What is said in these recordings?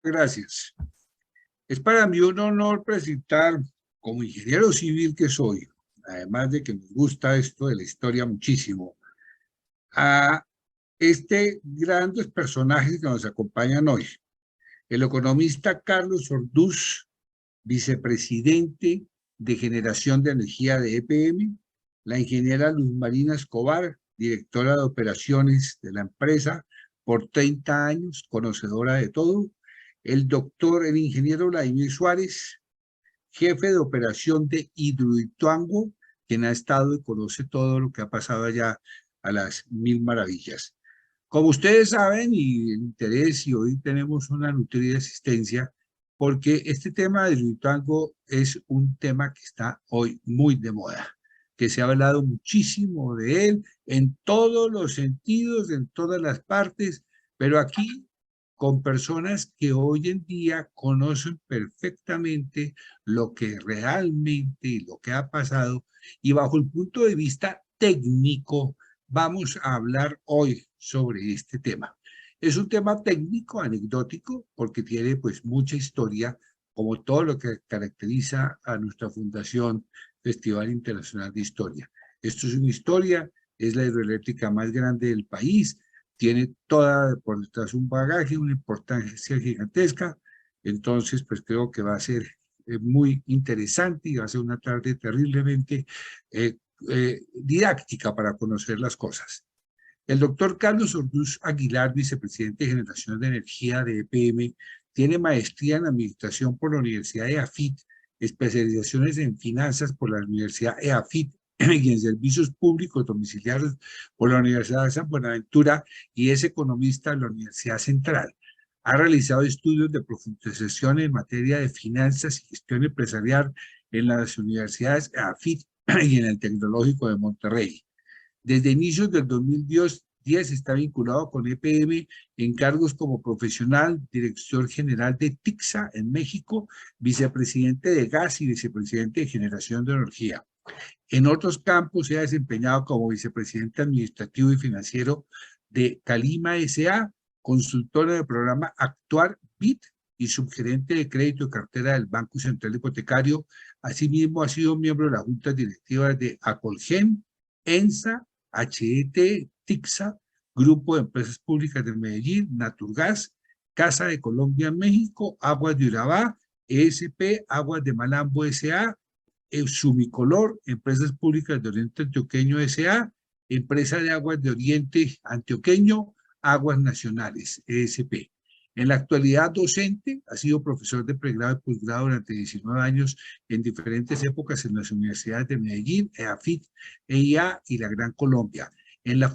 Gracias. Es para mí un honor presentar, como ingeniero civil que soy, además de que me gusta esto de la historia muchísimo, a grandes personajes que nos acompañan hoy. El economista Carlos Orduz, vicepresidente de Generación de Energía de EPM, la ingeniera Luz Marina Escobar, directora de operaciones de la empresa por 30 años, conocedora de todo, el ingeniero Vladimir Suárez, jefe de operación de Hidroituango, quien ha estado y conoce todo lo que ha pasado allá a las mil maravillas. Como ustedes saben, y el interés, y hoy tenemos una nutrida asistencia, porque este tema del Hidroituango es un tema que está hoy muy de moda, que se ha hablado muchísimo de él en todos los sentidos, en todas las partes, pero aquí con personas que hoy en día conocen perfectamente lo que realmente y lo que ha pasado, y bajo el punto de vista técnico, vamos a hablar hoy sobre este tema. Es un tema técnico, anecdótico, porque tiene pues mucha historia, como todo lo que caracteriza a nuestra Fundación Festival Internacional de Historia. Esto es una historia, es la hidroeléctrica más grande del país, tiene toda por detrás un bagaje, una importancia gigantesca, entonces pues creo que va a ser muy interesante y va a ser una tarde terriblemente didáctica para conocer las cosas. El doctor Carlos Orduz Aguilar, vicepresidente de Generación de Energía de EPM, tiene maestría en Administración por la Universidad de EAFIT, especializaciones en Finanzas por la Universidad EAFIT y en Servicios Públicos Domiciliarios por la Universidad de San Buenaventura y es economista de la Universidad Central. Ha realizado estudios de profundización en materia de finanzas y gestión empresarial en las universidades EAFIT y en el Tecnológico de Monterrey. Desde inicios del 2010 está vinculado con EPM en cargos como profesional, director general de TICSA en México, vicepresidente de Gas y vicepresidente de Generación de Energía. En otros campos se ha desempeñado como vicepresidente administrativo y financiero de Calima S.A., consultora del programa Actuar BIT y subgerente de crédito y cartera del Banco Central Hipotecario. Asimismo, ha sido miembro de la junta directiva de Acolgen, ENSA, HET, TICSA, Grupo de Empresas Públicas de Medellín, Naturgas, Casa de Colombia en México, Aguas de Urabá, ESP, Aguas de Malambo S.A., Sumicolor, Empresas Públicas de Oriente Antioqueño S.A., Empresa de Aguas de Oriente Antioqueño, Aguas Nacionales, ESP. En la actualidad docente, ha sido profesor de pregrado y posgrado durante 19 años en diferentes épocas en las universidades de Medellín, EAFIT, EIA y la Gran Colombia. En la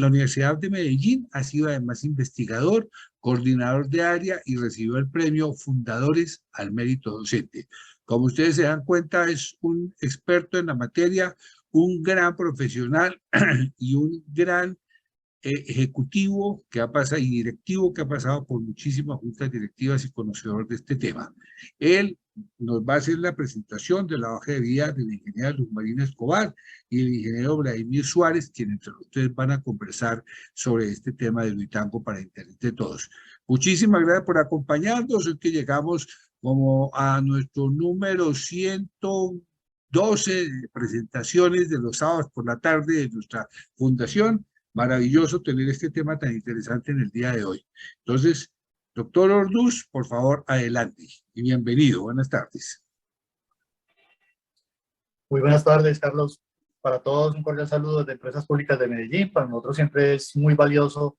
Universidad de Medellín ha sido además investigador, coordinador de área y recibió el premio Fundadores al Mérito Docente. Como ustedes se dan cuenta, es un experto en la materia, un gran profesional y un gran ejecutivo que ha pasado y directivo que ha pasado por muchísimas juntas directivas y conocedor de este tema. Él nos va a hacer la presentación de la hoja de vida de la ingeniera Luz Marina Escobar y el ingeniero Vladimir Suárez, quienes entre ustedes van a conversar sobre este tema del Hidroituango para interés de todos. Muchísimas gracias por acompañarnos. Hoy que llegamos como a nuestro número 112 presentaciones de los sábados por la tarde de nuestra fundación. Maravilloso tener este tema tan interesante en el día de hoy. Entonces, doctor Orduz, por favor, adelante y bienvenido. Buenas tardes. Muy buenas tardes, Carlos. Para todos un cordial saludo de Empresas Públicas de Medellín. Para nosotros siempre es muy valioso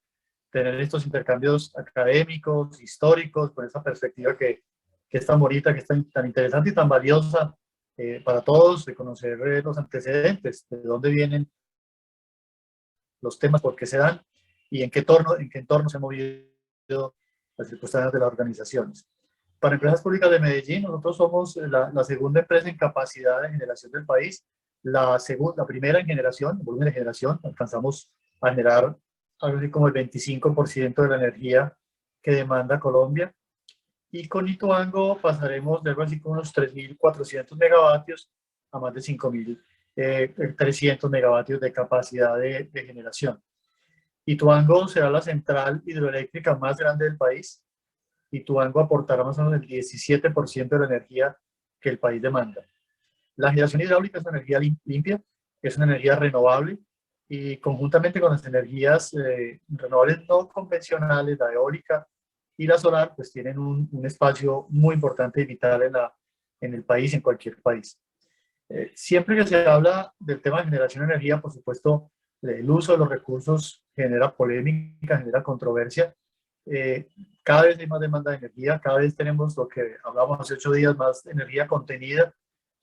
tener estos intercambios académicos, históricos, con esa perspectiva que es tan bonita, que es tan interesante y tan valiosa para todos, de conocer los antecedentes, de dónde vienen los temas, por qué se dan y en qué entorno se han movido las circunstancias de las organizaciones. Para Empresas Públicas de Medellín, nosotros somos la segunda empresa en capacidad de generación del país, la primera en generación, en volumen de generación. Alcanzamos a generar algo así como el 25% de la energía que demanda Colombia. Y con Hidroituango pasaremos de algo así como unos 3.400 megavatios a más de 5.300 megavatios de capacidad de generación. Hidroituango será la central hidroeléctrica más grande del país. Ituango aportará más o menos el 17% de la energía que el país demanda. La generación hidráulica es una energía limpia, es una energía renovable y conjuntamente con las energías renovables no convencionales, la eólica y la solar, pues tienen un espacio muy importante y vital en el país, en cualquier país. Siempre que se habla del tema de generación de energía, por supuesto, el uso de los recursos genera polémica, genera controversia. Cada vez hay más demanda de energía, cada vez tenemos lo que hablábamos hace 8 días, más energía contenida.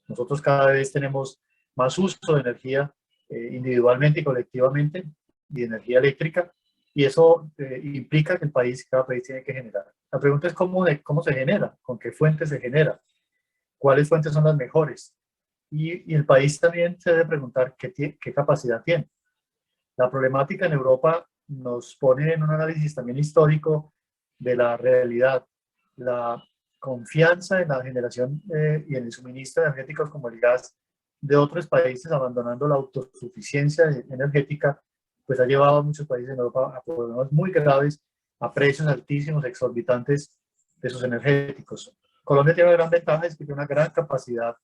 Nosotros cada vez tenemos más uso de energía individualmente y colectivamente, y energía eléctrica, y eso implica que cada país tiene que generar. La pregunta es cómo se genera, con qué fuentes se genera, cuáles fuentes son las mejores. Y el país también se debe preguntar qué capacidad tiene. La problemática en Europa nos pone en un análisis también histórico de la realidad, la confianza en la generación y en el suministro de energéticos como el gas de otros países, abandonando la autosuficiencia energética, pues ha llevado a muchos países en Europa a problemas muy graves, a precios altísimos, exorbitantes de sus energéticos. Colombia tiene una gran ventaja, es que tiene una gran capacidad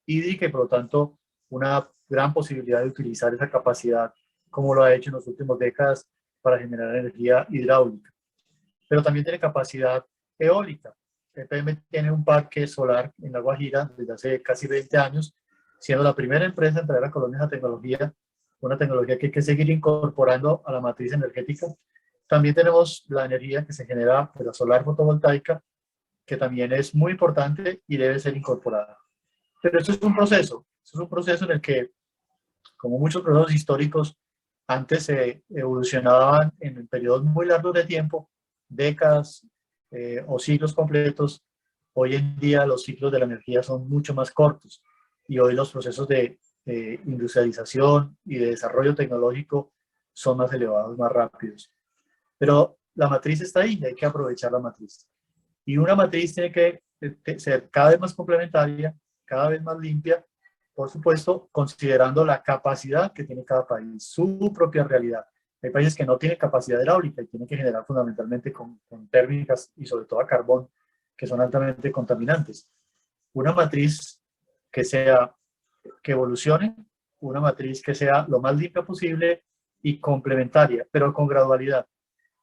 hídrica y por lo tanto una gran posibilidad de utilizar esa capacidad como lo ha hecho en las últimas décadas para generar energía hidráulica. Pero también tiene capacidad eólica. EPM tiene un parque solar en La Guajira desde hace casi 20 años, siendo la primera empresa en traer a Colombia esa tecnología, una tecnología que hay que seguir incorporando a la matriz energética. También tenemos la energía que se genera de la solar fotovoltaica, que también es muy importante y debe ser incorporada. Pero esto es un proceso en el que, como muchos procesos históricos, antes se evolucionaban en periodos muy largos de tiempo, décadas o siglos completos. Hoy en día los ciclos de la energía son mucho más cortos y hoy los procesos de industrialización y de desarrollo tecnológico son más elevados, más rápidos. Pero la matriz está ahí y hay que aprovechar la matriz. Y una matriz tiene que ser cada vez más complementaria, cada vez más limpia, por supuesto, considerando la capacidad que tiene cada país, su propia realidad. Hay países que no tienen capacidad hidráulica y tienen que generar fundamentalmente con térmicas y sobre todo a carbón, que son altamente contaminantes. Una matriz que evolucione, una matriz que sea lo más limpia posible y complementaria, pero con gradualidad,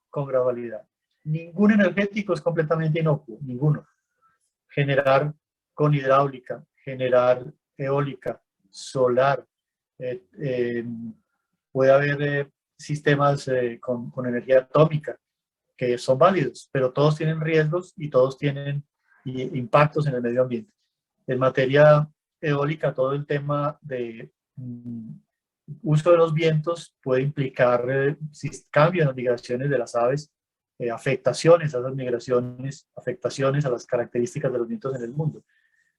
con gradualidad. Ningún energético es completamente inocuo, ninguno. Generar con hidráulica, generar eólica, solar, puede haber sistemas con energía atómica que son válidos, pero todos tienen riesgos y todos tienen impactos en el medio ambiente. En materia eólica, todo el tema de uso de los vientos puede implicar cambios en las migraciones de las aves, afectaciones a esas migraciones, afectaciones a las características de los vientos en el mundo.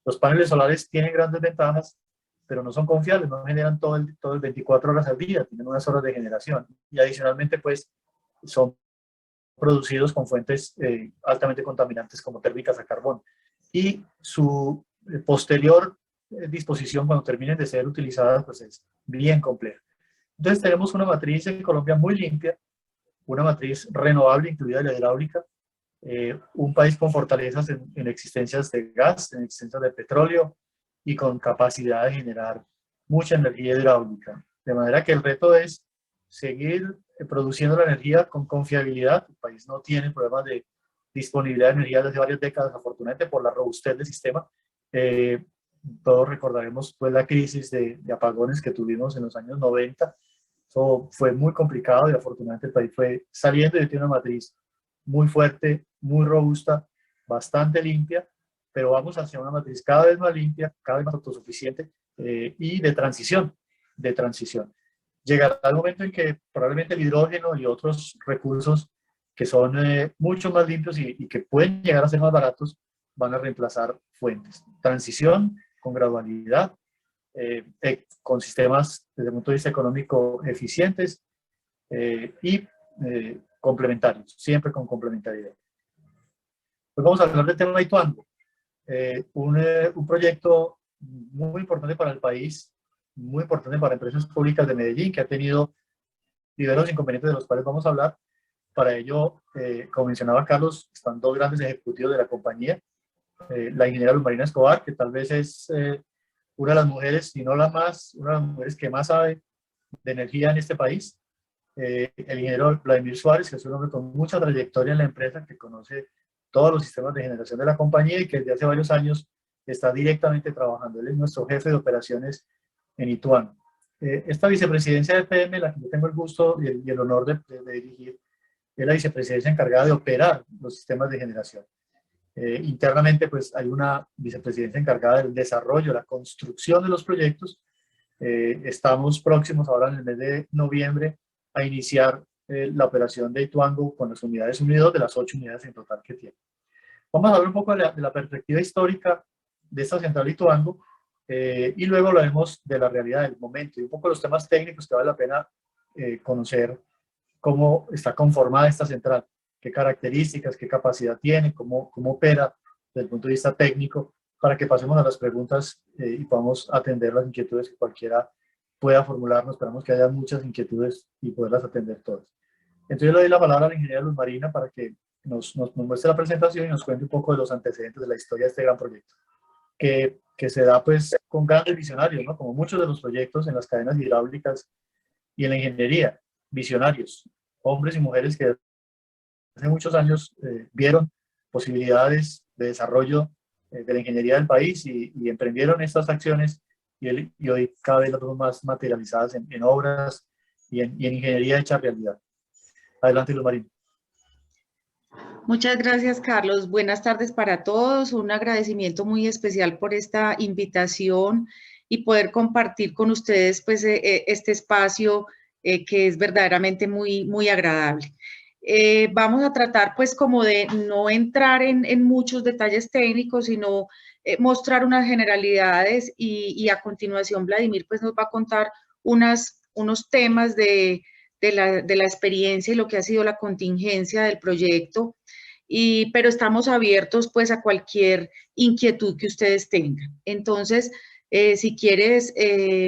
Los paneles solares tienen grandes ventajas, pero no son confiables, no generan todo el 24 horas al día, tienen unas horas de generación. Y adicionalmente, pues, son producidos con fuentes altamente contaminantes como térmicas a carbón. Y su posterior disposición cuando terminen de ser utilizadas, pues es bien compleja. Entonces tenemos una matriz en Colombia muy limpia, una matriz renovable, incluida la hidráulica, un país con fortalezas en existencias de gas, en existencias de petróleo y con capacidad de generar mucha energía hidráulica. De manera que el reto es seguir produciendo la energía con confiabilidad. El país no tiene problemas de disponibilidad de energía desde varias décadas, afortunadamente por la robustez del sistema. Todos recordaremos pues, la crisis de apagones que tuvimos en los años 90. Eso fue muy complicado y afortunadamente el país fue saliendo y tiene una matriz muy fuerte, muy robusta, bastante limpia, pero vamos hacia una matriz cada vez más limpia, cada vez más autosuficiente y de transición. Llegará el momento en que probablemente el hidrógeno y otros recursos que son mucho más limpios y que pueden llegar a ser más baratos van a reemplazar fuentes. Transición con gradualidad, con sistemas desde el punto de vista económico eficientes y complementarios, siempre con complementariedad. Pues vamos a hablar del tema de Ituango, un proyecto muy importante para el país, muy importante para empresas públicas de Medellín, que ha tenido diversos inconvenientes de los cuales vamos a hablar, Para ello, como mencionaba Carlos, están dos grandes ejecutivos de la compañía. La ingeniera Luz Marina Escobar, que tal vez es una de las mujeres, si no la más, una de las mujeres que más sabe de energía en este país. El ingeniero Vladimir Suárez, que es un hombre con mucha trayectoria en la empresa, que conoce todos los sistemas de generación de la compañía y que desde hace varios años está directamente trabajando. Él es nuestro jefe de operaciones en Ituango. Esta vicepresidencia de PM, la que yo tengo el gusto y el honor de dirigir, es la vicepresidencia encargada de operar los sistemas de generación. Internamente, pues hay una vicepresidencia encargada del desarrollo, la construcción de los proyectos. Estamos próximos ahora en el mes de noviembre a iniciar la operación de Ituango con las unidades 1 y 2 de las 8 unidades en total que tiene. Vamos a hablar un poco de la perspectiva histórica de esta central de Ituango y luego hablaremos de la realidad del momento y un poco los temas técnicos que vale la pena conocer cómo está conformada esta central, qué características, qué capacidad tiene, cómo opera desde el punto de vista técnico, para que pasemos a las preguntas y podamos atender las inquietudes que cualquiera pueda formularnos. Esperamos que haya muchas inquietudes y poderlas atender todas. Entonces yo le doy la palabra a la ingeniera Luz Marina para que nos muestre la presentación y nos cuente un poco de los antecedentes de la historia de este gran proyecto, que se da pues con grandes visionarios, ¿no? Como muchos de los proyectos en las cadenas hidráulicas y en la ingeniería, visionarios, hombres y mujeres que hace muchos años vieron posibilidades de desarrollo de la ingeniería del país y emprendieron estas acciones y hoy cada vez las vemos más materializadas en obras y en ingeniería hecha realidad. Adelante, Luz Marina. Muchas gracias, Carlos. Buenas tardes para todos. Un agradecimiento muy especial por esta invitación y poder compartir con ustedes pues, este espacio que es verdaderamente muy agradable. Vamos a tratar pues como de no entrar en muchos detalles técnicos, sino mostrar unas generalidades y a continuación Vladimir pues nos va a contar unos temas de la experiencia y lo que ha sido la contingencia del proyecto, pero estamos abiertos pues a cualquier inquietud que ustedes tengan. Entonces, si quieres,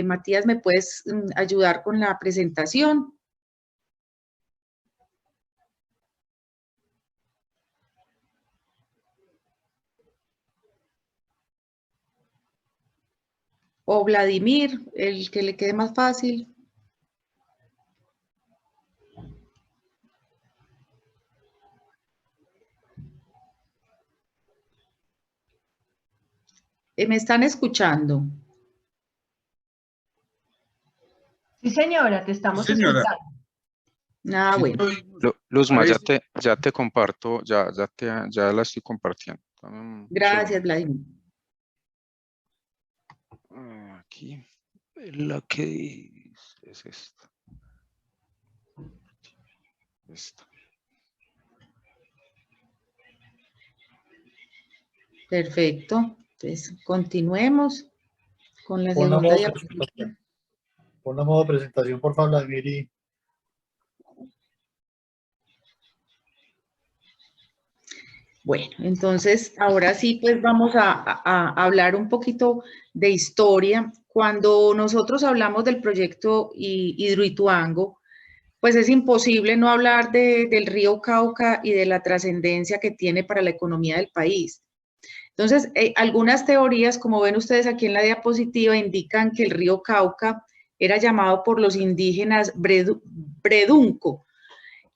Matías, ¿me puedes ayudar con la presentación? O Vladimir, el que le quede más fácil. ¿Me están escuchando? Sí, señora, te estamos escuchando. Ah, bueno. Luzma, ya te comparto, ya la estoy compartiendo. Gracias, Vladimir. Aquí, la que es esta. Perfecto. Entonces, continuemos con la segunda diapositiva. Pon la modo presentación, por favor, Vladimir. Bueno, entonces, ahora sí, pues vamos a hablar un poquito de historia. Cuando nosotros hablamos del proyecto Hidroituango, pues es imposible no hablar del río Cauca y de la trascendencia que tiene para la economía del país. Entonces, algunas teorías, como ven ustedes aquí en la diapositiva, indican que el río Cauca era llamado por los indígenas Bredunco,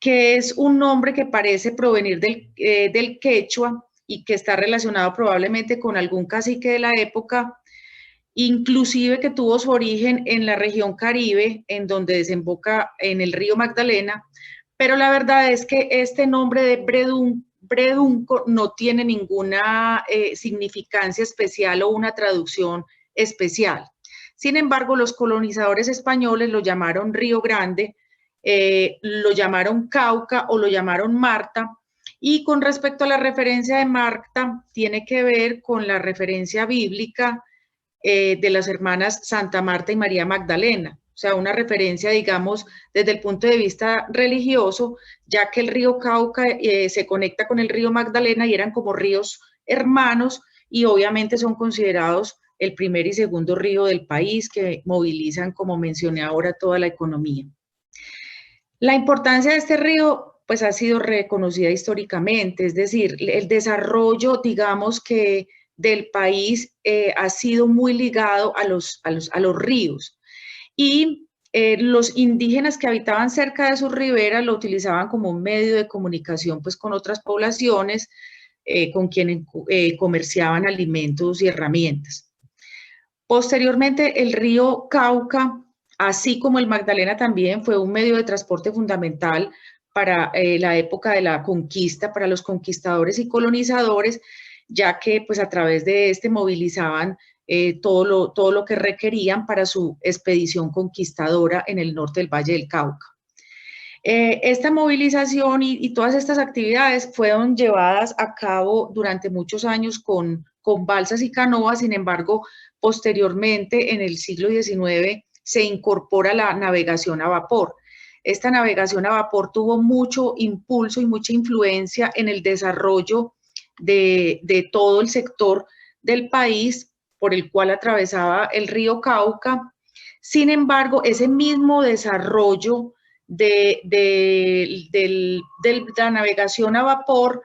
que es un nombre que parece provenir del quechua y que está relacionado probablemente con algún cacique de la época, inclusive que tuvo su origen en la región Caribe, en donde desemboca en el río Magdalena, pero la verdad es que este nombre de Bredunco no tiene ninguna significancia especial o una traducción especial. Sin embargo, los colonizadores españoles lo llamaron Río Grande, lo llamaron Cauca o lo llamaron Marta, y con respecto a la referencia de Marta, tiene que ver con la referencia bíblica de las hermanas Santa Marta y María Magdalena, o sea, una referencia, digamos, desde el punto de vista religioso, ya que el río Cauca se conecta con el río Magdalena y eran como ríos hermanos y obviamente son considerados el primer y segundo río del país que movilizan, como mencioné ahora, toda la economía. La importancia de este río pues ha sido reconocida históricamente, es decir, el desarrollo, digamos que del país ha sido muy ligado a los ríos y los indígenas que habitaban cerca de sus riberas lo utilizaban como un medio de comunicación pues con otras poblaciones con quienes comerciaban alimentos y herramientas. Posteriormente, el río Cauca, así como el Magdalena también, fue un medio de transporte fundamental para la época de la conquista, para los conquistadores y colonizadores, ya que pues a través de este movilizaban todo lo que requerían para su expedición conquistadora en el norte del Valle del Cauca. Esta movilización y todas estas actividades fueron llevadas a cabo durante muchos años con balsas y canoas, sin embargo, posteriormente en el siglo XIX se incorpora la navegación a vapor. Esta navegación a vapor tuvo mucho impulso y mucha influencia en el desarrollo de todo el sector del país por el cual atravesaba el río Cauca. Sin embargo, ese mismo desarrollo de la navegación a vapor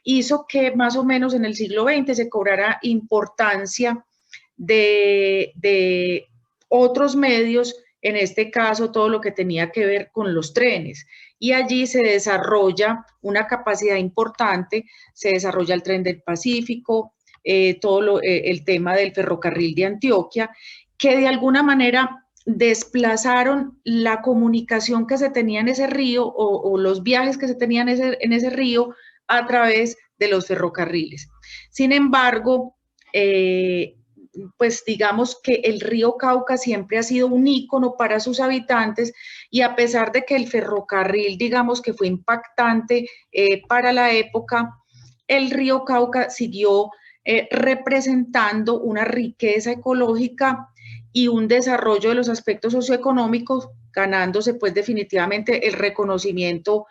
hizo que más o menos en el siglo XX se cobrara importancia de otros medios, en este caso todo lo que tenía que ver con los trenes. Y allí se desarrolla una capacidad importante, se desarrolla el tren del Pacífico, el tema del ferrocarril de Antioquia, que de alguna manera desplazaron la comunicación que se tenía en ese río o los viajes que se tenían en ese río a través de los ferrocarriles. Sin embargo, pues digamos que el río Cauca siempre ha sido un ícono para sus habitantes y a pesar de que el ferrocarril, digamos que fue impactante para la época, el río Cauca siguió representando una riqueza ecológica y un desarrollo de los aspectos socioeconómicos, ganándose pues definitivamente el reconocimiento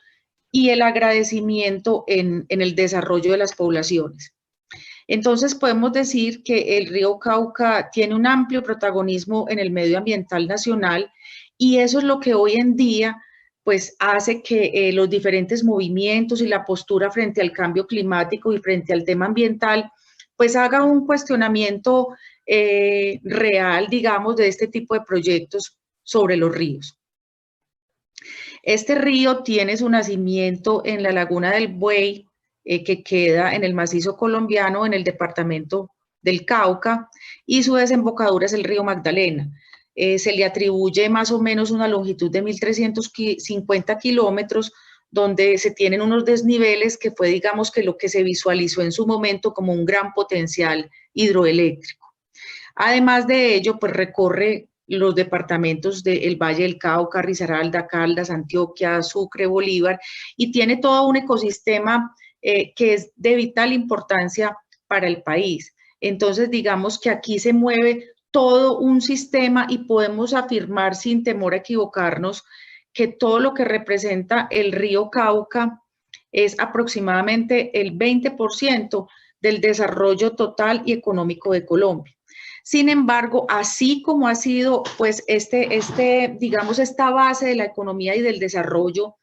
y el agradecimiento en el desarrollo de las poblaciones. Entonces podemos decir que el río Cauca tiene un amplio protagonismo en el medio ambiental nacional y eso es lo que hoy en día pues hace que los diferentes movimientos y la postura frente al cambio climático y frente al tema ambiental pues haga un cuestionamiento real, digamos, de este tipo de proyectos sobre los ríos. Este río tiene su nacimiento en la Laguna del Buey, que queda en el macizo colombiano, en el departamento del Cauca, y su desembocadura es el río Magdalena. Se le atribuye más o menos una longitud de 1.350 kilómetros, donde se tienen unos desniveles que fue, digamos, que lo que se visualizó en su momento como un gran potencial hidroeléctrico. Además de ello, pues recorre los departamentos del Valle del Cauca, Risaralda, Caldas, Antioquia, Sucre, Bolívar, y tiene todo un ecosistema que es de vital importancia para el país. Entonces, digamos que aquí se mueve todo un sistema y podemos afirmar sin temor a equivocarnos que todo lo que representa el río Cauca es aproximadamente el 20% del desarrollo total y económico de Colombia. Sin embargo, así como ha sido, pues, digamos, esta base de la economía y del desarrollo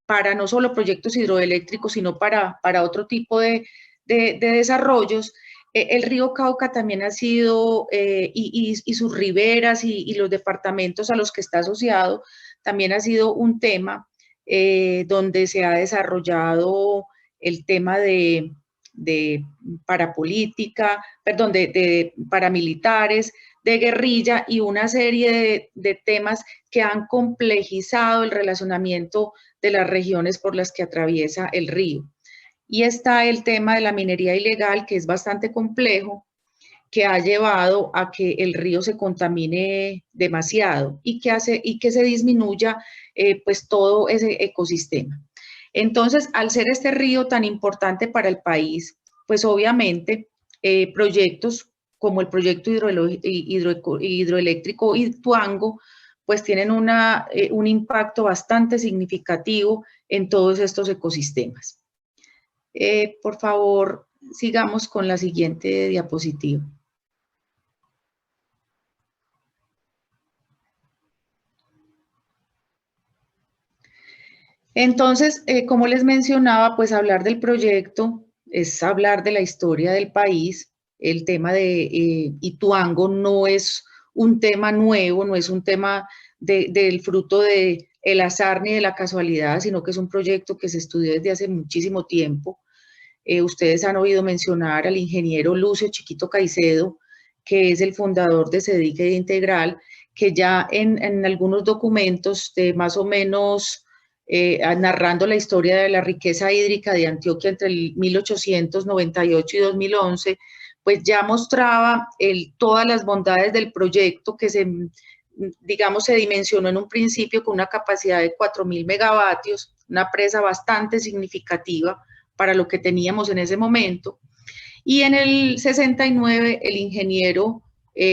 para no solo proyectos hidroeléctricos, sino para otro tipo de desarrollos, el río Cauca también ha sido, y sus riberas y los departamentos a los que está asociado, también ha sido un tema donde se ha desarrollado el tema de parapolítica, perdón, de paramilitares, de guerrilla y una serie de temas que han complejizado el relacionamiento de las regiones por las que atraviesa el río. Y está el tema de la minería ilegal, que es bastante complejo, que ha llevado a que el río se contamine demasiado y que se disminuya pues todo ese ecosistema. Entonces, al ser este río tan importante para el país, pues obviamente proyectos como el proyecto hidroeléctrico Ituango, pues tienen un impacto bastante significativo en todos estos ecosistemas. Por favor, sigamos con la siguiente diapositiva. Entonces, como les mencionaba, pues hablar del proyecto es hablar de la historia del país. El tema de Ituango no es un tema nuevo, no es un tema del fruto del azar ni de la casualidad, sino que es un proyecto que se estudió desde hace muchísimo tiempo. Ustedes han oído mencionar al ingeniero Lucio Chiquito Caicedo, que es el fundador de SEDIC e Integral, que ya en algunos documentos de más o menos narrando la historia de la riqueza hídrica de Antioquia entre el 1898 y 2011, pues ya mostraba todas las bondades del proyecto que se dimensionó en un principio con una capacidad de 4.000 megavatios, una presa bastante significativa para lo que teníamos en ese momento. Y en el 69, el ingeniero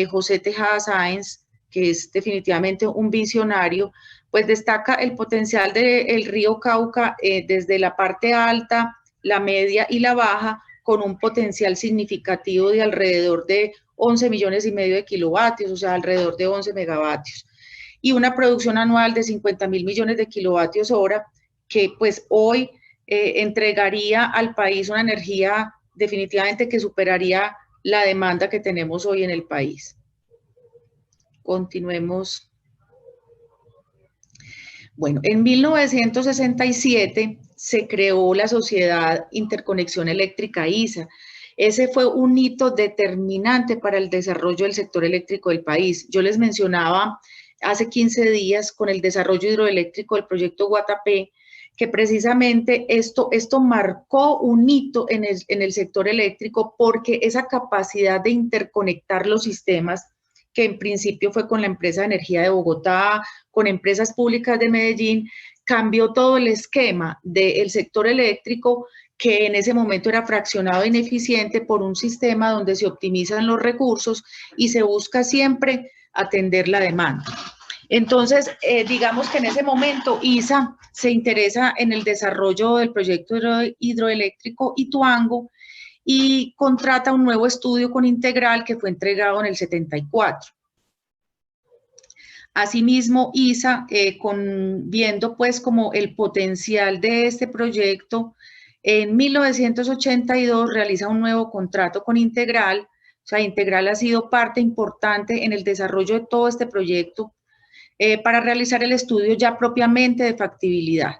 José Tejada Sáenz, que es definitivamente un visionario, pues destaca el potencial del río Cauca desde la parte alta, la media y la baja, con un potencial significativo de alrededor de 11 millones y medio de kilovatios, o sea, alrededor de 11 megavatios, y una producción anual de 50.000 millones de kilovatios hora, que pues hoy entregaría al país una energía definitivamente que superaría la demanda que tenemos hoy en el país. Continuemos. Bueno, en 1967 se creó la Sociedad Interconexión Eléctrica ISA. Ese fue un hito determinante para el desarrollo del sector eléctrico del país. Yo les mencionaba hace 15 días con el desarrollo hidroeléctrico del proyecto Guatapé, que precisamente esto marcó un hito en el sector eléctrico, porque esa capacidad de interconectar los sistemas, que en principio fue con la empresa de energía de Bogotá, con empresas públicas de Medellín, cambió todo el esquema del sector eléctrico, que en ese momento era fraccionado e ineficiente, por un sistema donde se optimizan los recursos y se busca siempre atender la demanda. Entonces, digamos que en ese momento ISA se interesa en el desarrollo del proyecto hidroeléctrico Ituango y contrata un nuevo estudio con Integral que fue entregado en el 74. Asimismo, ISA, viendo pues como el potencial de este proyecto, en 1982 realiza un nuevo contrato con Integral. O sea, Integral ha sido parte importante en el desarrollo de todo este proyecto, para realizar el estudio ya propiamente de factibilidad.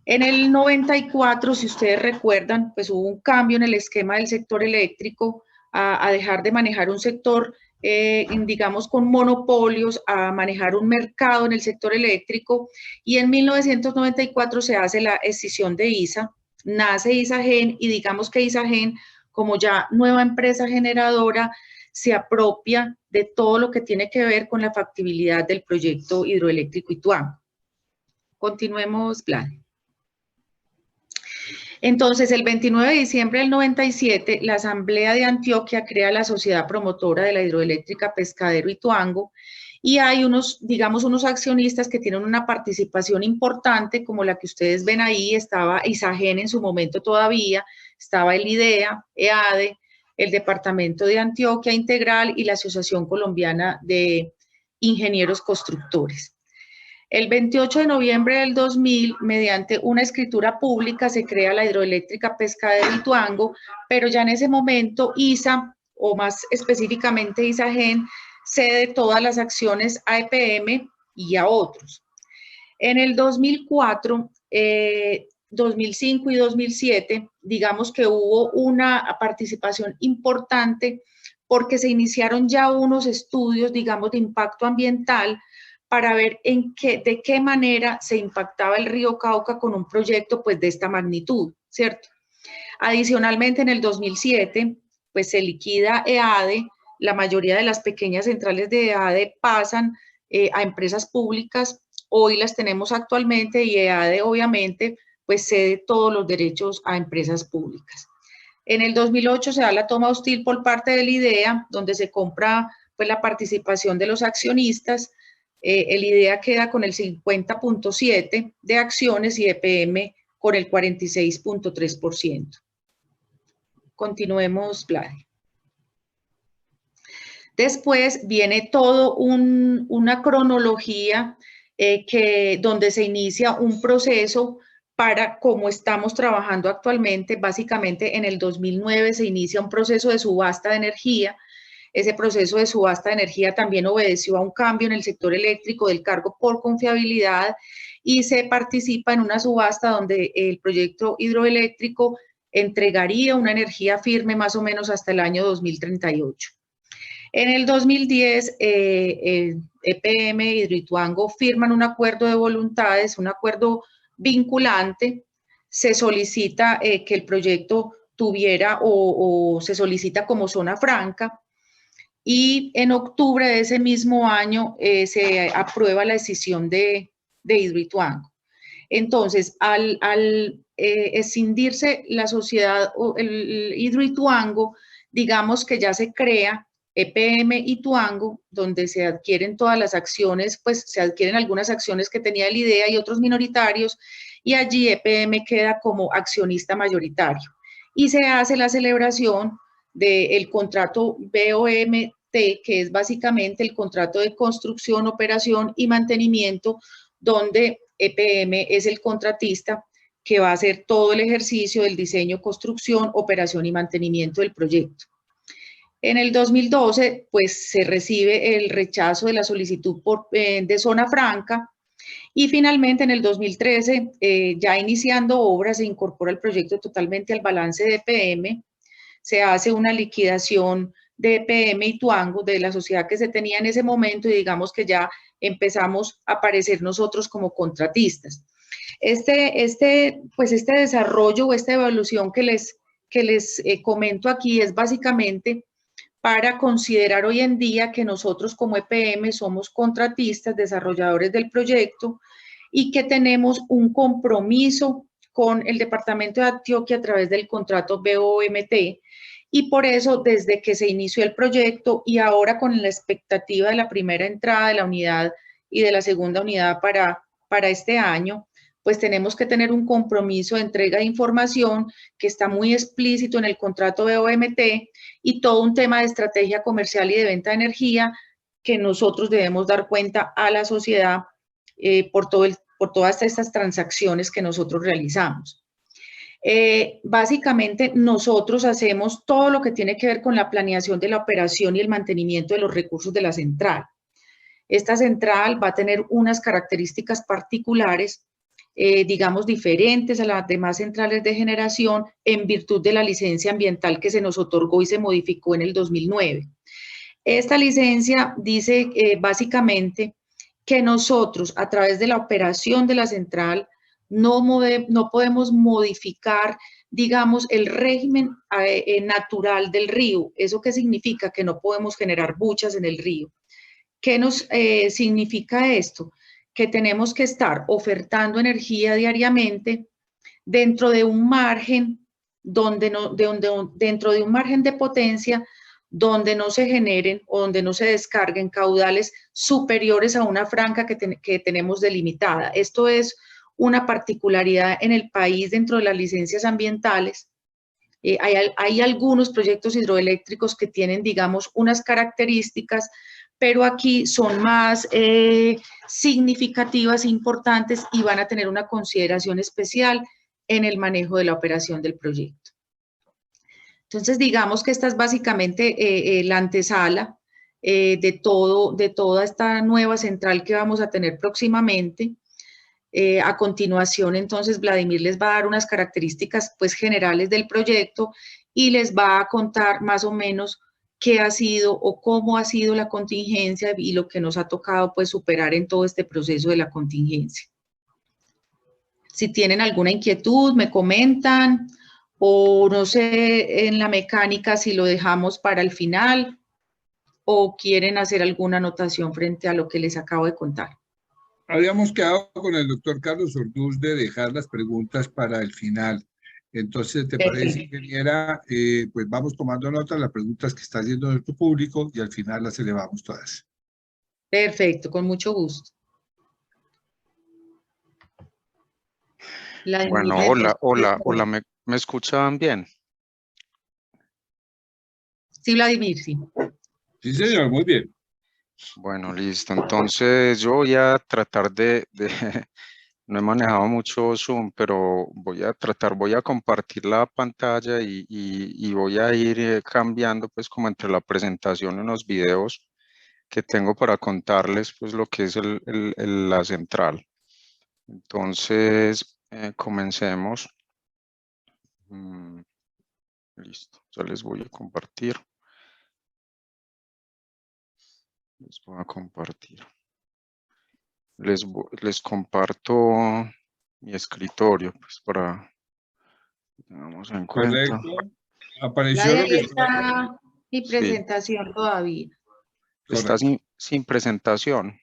En el 94, si ustedes recuerdan, pues hubo un cambio en el esquema del sector eléctrico, a dejar de manejar un sector, digamos, con monopolios, a manejar un mercado en el sector eléctrico, y en 1994 se hace la escisión de ISA, nace ISAGEN, y digamos que ISAGEN, como ya nueva empresa generadora, se apropia de todo lo que tiene que ver con la factibilidad del proyecto hidroeléctrico Ituango. Continuemos, Vlad. Entonces, el 29 de diciembre del 97, la Asamblea de Antioquia crea la Sociedad Promotora de la Hidroeléctrica Pescadero Ituango, y hay unos accionistas que tienen una participación importante, como la que ustedes ven ahí. Estaba ISAGEN en su momento todavía, estaba el IDEA, EADE, el Departamento de Antioquia Integral y la Asociación Colombiana de Ingenieros Constructores. El 28 de noviembre del 2000, mediante una escritura pública, se crea la Hidroeléctrica Pescadero Ituango, pero ya en ese momento ISA, o más específicamente ISAGEN, cede todas las acciones a EPM y a otros. En el 2004, 2005 y 2007, digamos que hubo una participación importante, porque se iniciaron ya unos estudios, digamos, de impacto ambiental, para ver de qué manera se impactaba el río Cauca con un proyecto pues de esta magnitud, ¿cierto? Adicionalmente, en el 2007, pues se liquida EADE, la mayoría de las pequeñas centrales de EADE pasan a empresas públicas. Hoy las tenemos actualmente, y EADE obviamente pues cede todos los derechos a empresas públicas. En el 2008 se da la toma hostil por parte del IDEA, donde se compra pues la participación de los accionistas. El IDEA queda con el 50.7% de acciones y EPM con el 46.3%. Continuemos, Vlad. Después viene todo una cronología donde se inicia un proceso para, como estamos trabajando actualmente, básicamente en el 2009 se inicia un proceso de subasta de energía. Ese proceso de subasta de energía también obedeció a un cambio en el sector eléctrico del cargo por confiabilidad y se participa en una subasta donde el proyecto hidroeléctrico entregaría una energía firme más o menos hasta el año 2038. En el 2010, EPM y Hidroituango firman un acuerdo de voluntades, un acuerdo vinculante. Se solicita que el proyecto tuviera o se solicita como zona franca, y en octubre de ese mismo año se aprueba la decisión de Hidroituango. Entonces, al escindirse la sociedad, el Hidroituango, digamos que ya se crea EPM Ituango, donde se adquieren todas las acciones, pues se adquieren algunas acciones que tenía el IDEA y otros minoritarios, y allí EPM queda como accionista mayoritario. Y se hace la celebración del contrato BOMT, que es básicamente el contrato de construcción, operación y mantenimiento, donde EPM es el contratista que va a hacer todo el ejercicio del diseño, construcción, operación y mantenimiento del proyecto. En el 2012, pues se recibe el rechazo de la solicitud de zona franca, y finalmente en el 2013, ya iniciando obras, se incorpora el proyecto totalmente al balance de EPM, se hace una liquidación de EPM Ituango, de la sociedad que se tenía en ese momento, y digamos que ya empezamos a aparecer nosotros como contratistas. Este desarrollo o esta evolución que les comento aquí es básicamente para considerar hoy en día que nosotros como EPM somos contratistas, desarrolladores del proyecto, y que tenemos un compromiso con el Departamento de Antioquia a través del contrato BOMT, y por eso desde que se inició el proyecto y ahora con la expectativa de la primera entrada de la unidad y de la segunda unidad para este año, pues tenemos que tener un compromiso de entrega de información que está muy explícito en el contrato BOMT, y todo un tema de estrategia comercial y de venta de energía que nosotros debemos dar cuenta a la sociedad por todas estas transacciones que nosotros realizamos. Básicamente nosotros hacemos todo lo que tiene que ver con la planeación de la operación y el mantenimiento de los recursos de la central. Esta central va a tener unas características particulares, digamos, diferentes a las demás centrales de generación en virtud de la licencia ambiental que se nos otorgó y se modificó en el 2009. Esta licencia dice básicamente que nosotros, a través de la operación de la central, no podemos modificar, digamos, el régimen natural del río. ¿Eso qué significa? Que no podemos generar buchas en el río. ¿Qué nos significa esto? Que tenemos que estar ofertando energía diariamente dentro de un margen dentro de un margen de potencia donde no se generen o donde no se descarguen caudales superiores a una franja que tenemos delimitada. Esto es una particularidad en el país dentro de las licencias ambientales. Hay algunos proyectos hidroeléctricos que tienen, digamos, unas características, pero aquí son más significativas, importantes, y van a tener una consideración especial en el manejo de la operación del proyecto. Entonces, digamos que esta es básicamente la antesala de toda esta nueva central que vamos a tener próximamente. A continuación, entonces, Vladimir les va a dar unas características pues generales del proyecto y les va a contar más o menos qué ha sido o cómo ha sido la contingencia y lo que nos ha tocado pues superar en todo este proceso de la contingencia. Si tienen alguna inquietud, me comentan, o no sé, en la mecánica si lo dejamos para el final o quieren hacer alguna anotación frente a lo que les acabo de contar. Habíamos quedado con el doctor Carlos Orduz de dejar las preguntas para el final. Entonces, ¿te parece, ingeniera? Pues vamos tomando nota de las preguntas que está haciendo nuestro público y al final las elevamos todas. Perfecto, con mucho gusto. Bueno, hola, ¿me escuchaban bien? Sí, Vladimir, sí. Sí, señor, muy bien. Bueno, listo. Entonces yo voy a tratar no he manejado mucho Zoom, pero voy a compartir la pantalla y voy a ir cambiando pues como entre la presentación unos videos que tengo para contarles pues lo que es la central. Entonces, comencemos. Listo, ya les voy a compartir. Les voy a compartir. Les comparto mi escritorio, pues para que tengamos en cuenta. Correcto. Apareció lo que Está mi Sí. presentación todavía. Está sin presentación.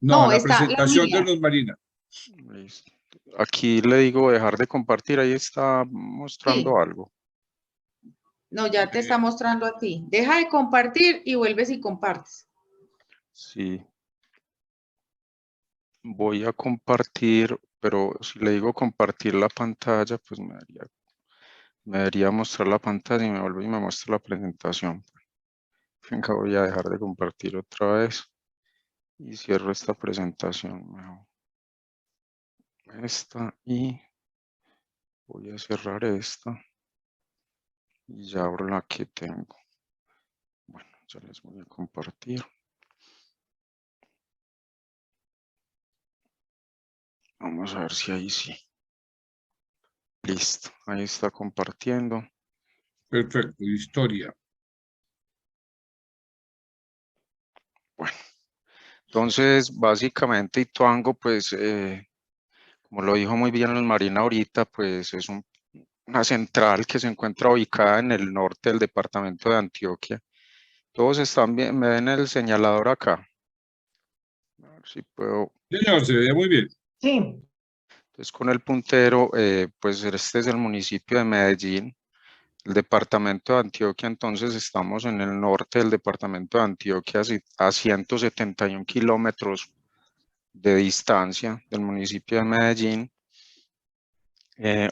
No, la está la presentación de mía. Luz Marina. Listo. Aquí le digo dejar de compartir, ahí está mostrando Sí. algo. No, ya te está mostrando a ti. Deja de compartir y vuelves y compartes. Sí. Voy a compartir, pero si le digo compartir la pantalla, pues me debería mostrar la pantalla y me vuelve y me muestra la presentación. Venga, voy a dejar de compartir otra vez y cierro esta presentación. Esta y voy a cerrar esta y ya abro la que tengo. Bueno, ya les voy a compartir. Vamos a ver si ahí sí. Listo, ahí está compartiendo. Perfecto, historia. Bueno, entonces básicamente Ituango, pues como lo dijo muy bien Luz Marina ahorita, pues es una central que se encuentra ubicada en el norte del departamento de Antioquia. Todos están bien, me ven el señalador acá. A ver si puedo. Señor, se veía muy bien. Sí. Entonces con el puntero, pues este es el municipio de Medellín, el departamento de Antioquia. Entonces estamos en el norte del departamento de Antioquia a 171 kilómetros de distancia del municipio de Medellín.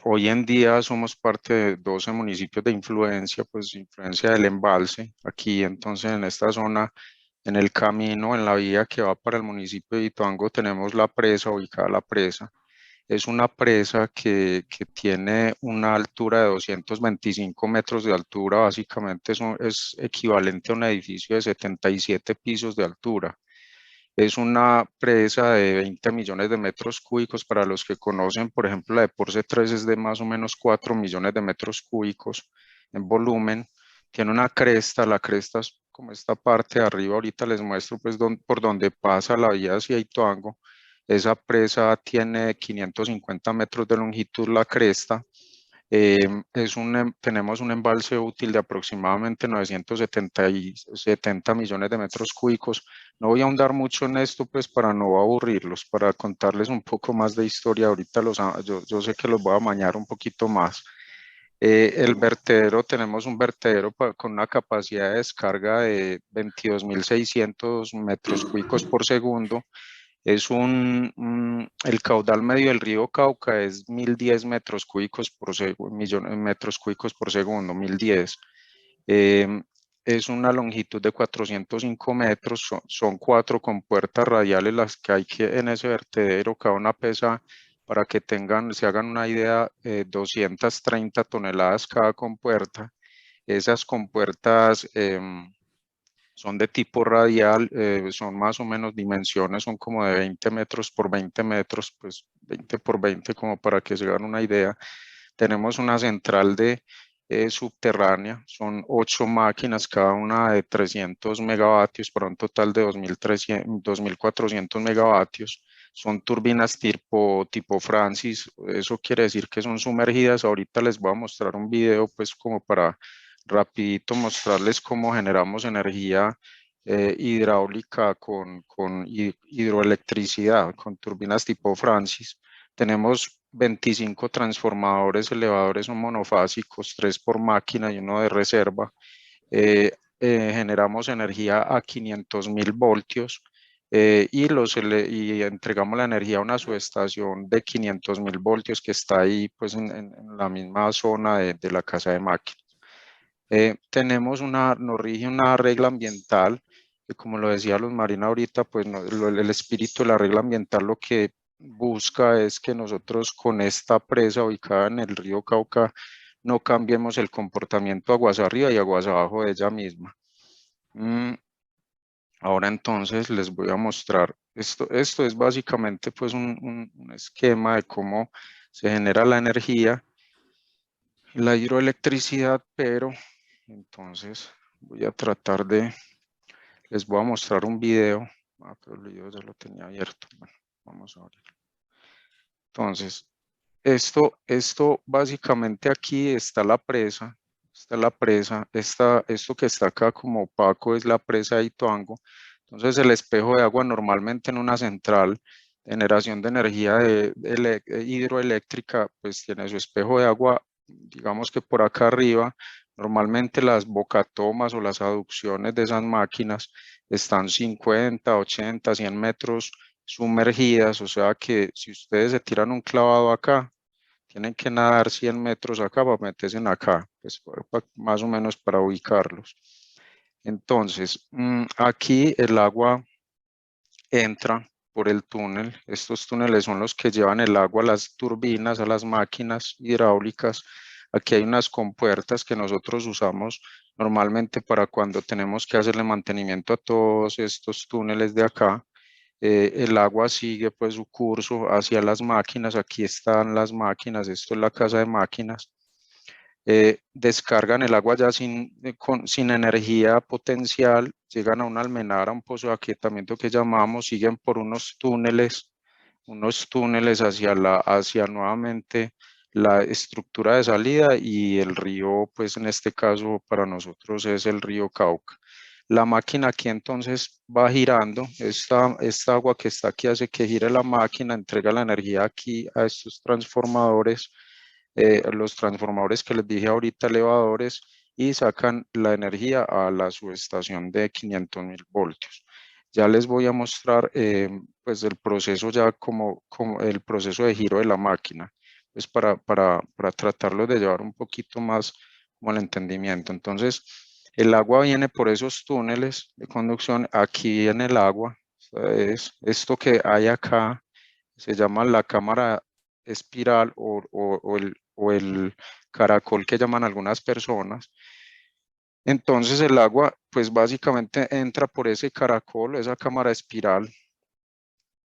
Hoy en día somos parte de 12 municipios de influencia, pues influencia del embalse. Aquí entonces en esta zona, en el camino, en la vía que va para el municipio de Ituango, tenemos la presa, ubicada la presa. Es una presa que tiene una altura de 225 metros de altura, básicamente es equivalente a un edificio de 77 pisos de altura. Es una presa de 20 millones de metros cúbicos. Para los que conocen, por ejemplo, la de Porce 3 es de más o menos 4 millones de metros cúbicos en volumen. Tiene una cresta, la cresta es como esta parte de arriba, ahorita les muestro pues por donde pasa la vía hacia Ituango. Esa presa tiene 550 metros de longitud, la cresta. Tenemos un embalse útil de aproximadamente 970 millones de metros cúbicos. No voy a ahondar mucho en esto, pues para no aburrirlos, para contarles un poco más de historia. Ahorita yo sé que los voy a amañar un poquito más. El vertedero, tenemos un vertedero con una capacidad de descarga de 22.600 metros cúbicos por segundo. El caudal medio del río Cauca es 1.010 metros cúbicos por metros cúbicos por segundo, 1.010. Es una longitud de 405 metros, son 4 compuertas radiales las que hay en ese vertedero. Cada una pesa, para que se hagan una idea, 230 toneladas cada compuerta. Esas compuertas son de tipo radial, son más o menos dimensiones, son como de 20 metros por 20 metros, pues 20 por 20, como para que se hagan una idea. Tenemos una central subterránea, son 8 máquinas, cada una de 300 megavatios, para un total de 2.400 megavatios. Son turbinas tipo Francis, eso quiere decir que son sumergidas. Ahorita les voy a mostrar un video, pues como para rapidito mostrarles cómo generamos energía hidráulica con hidroelectricidad, con turbinas tipo Francis. Tenemos 25 transformadores, elevadores son monofásicos, 3 por máquina y uno de reserva. Generamos energía a 500.000 voltios y entregamos la energía a una subestación de 500.000 voltios que está ahí pues en la misma zona de la casa de máquinas. Nos rige una regla ambiental que como lo decía Luz Marina ahorita, pues el espíritu de la regla ambiental lo que busca es que nosotros con esta presa ubicada en el río Cauca no cambiemos el comportamiento aguas arriba y aguas abajo de ella misma. Ahora entonces les voy a mostrar, esto es básicamente pues un esquema de cómo se genera la energía, la hidroelectricidad, pero entonces voy a tratar de, les voy a mostrar un video, pero el video ya lo tenía abierto, bueno, vamos a abrir. Entonces, esto básicamente aquí está la presa, esto que está acá como opaco es la presa de Ituango. Entonces el espejo de agua normalmente en una central de generación de energía hidroeléctrica pues tiene su espejo de agua, digamos que por acá arriba, normalmente las bocatomas o las aducciones de esas máquinas están 50, 80, 100 metros sumergidas, o sea que si ustedes se tiran un clavado acá, tienen que nadar 100 metros acá para meterse en acá, pues más o menos para ubicarlos. Entonces, aquí el agua entra por el túnel. Estos túneles son los que llevan el agua a las turbinas, a las máquinas hidráulicas. Aquí hay unas compuertas que nosotros usamos normalmente para cuando tenemos que hacerle mantenimiento a todos estos túneles de acá. El agua sigue pues su curso hacia las máquinas. Aquí están las máquinas, esto es la casa de máquinas. Descargan el agua ya sin energía potencial, llegan a un almenar, a un pozo de aquietamiento que llamamos, siguen por unos túneles hacia nuevamente la estructura de salida y el río, pues en este caso para nosotros es el río Cauca. La máquina aquí entonces va girando, esta agua que está aquí hace que gire la máquina, entrega la energía aquí a estos transformadores, los transformadores que les dije ahorita, elevadores, y sacan la energía a la subestación de 500.000 voltios. Ya les voy a mostrar pues el proceso ya como el proceso de giro de la máquina, pues para tratarlo de llevar un poquito más como el entendimiento. Entonces, el agua viene por esos túneles de conducción, aquí viene el agua, es esto que hay acá, se llama la cámara espiral o el caracol que llaman algunas personas. Entonces el agua pues básicamente entra por ese caracol, esa cámara espiral,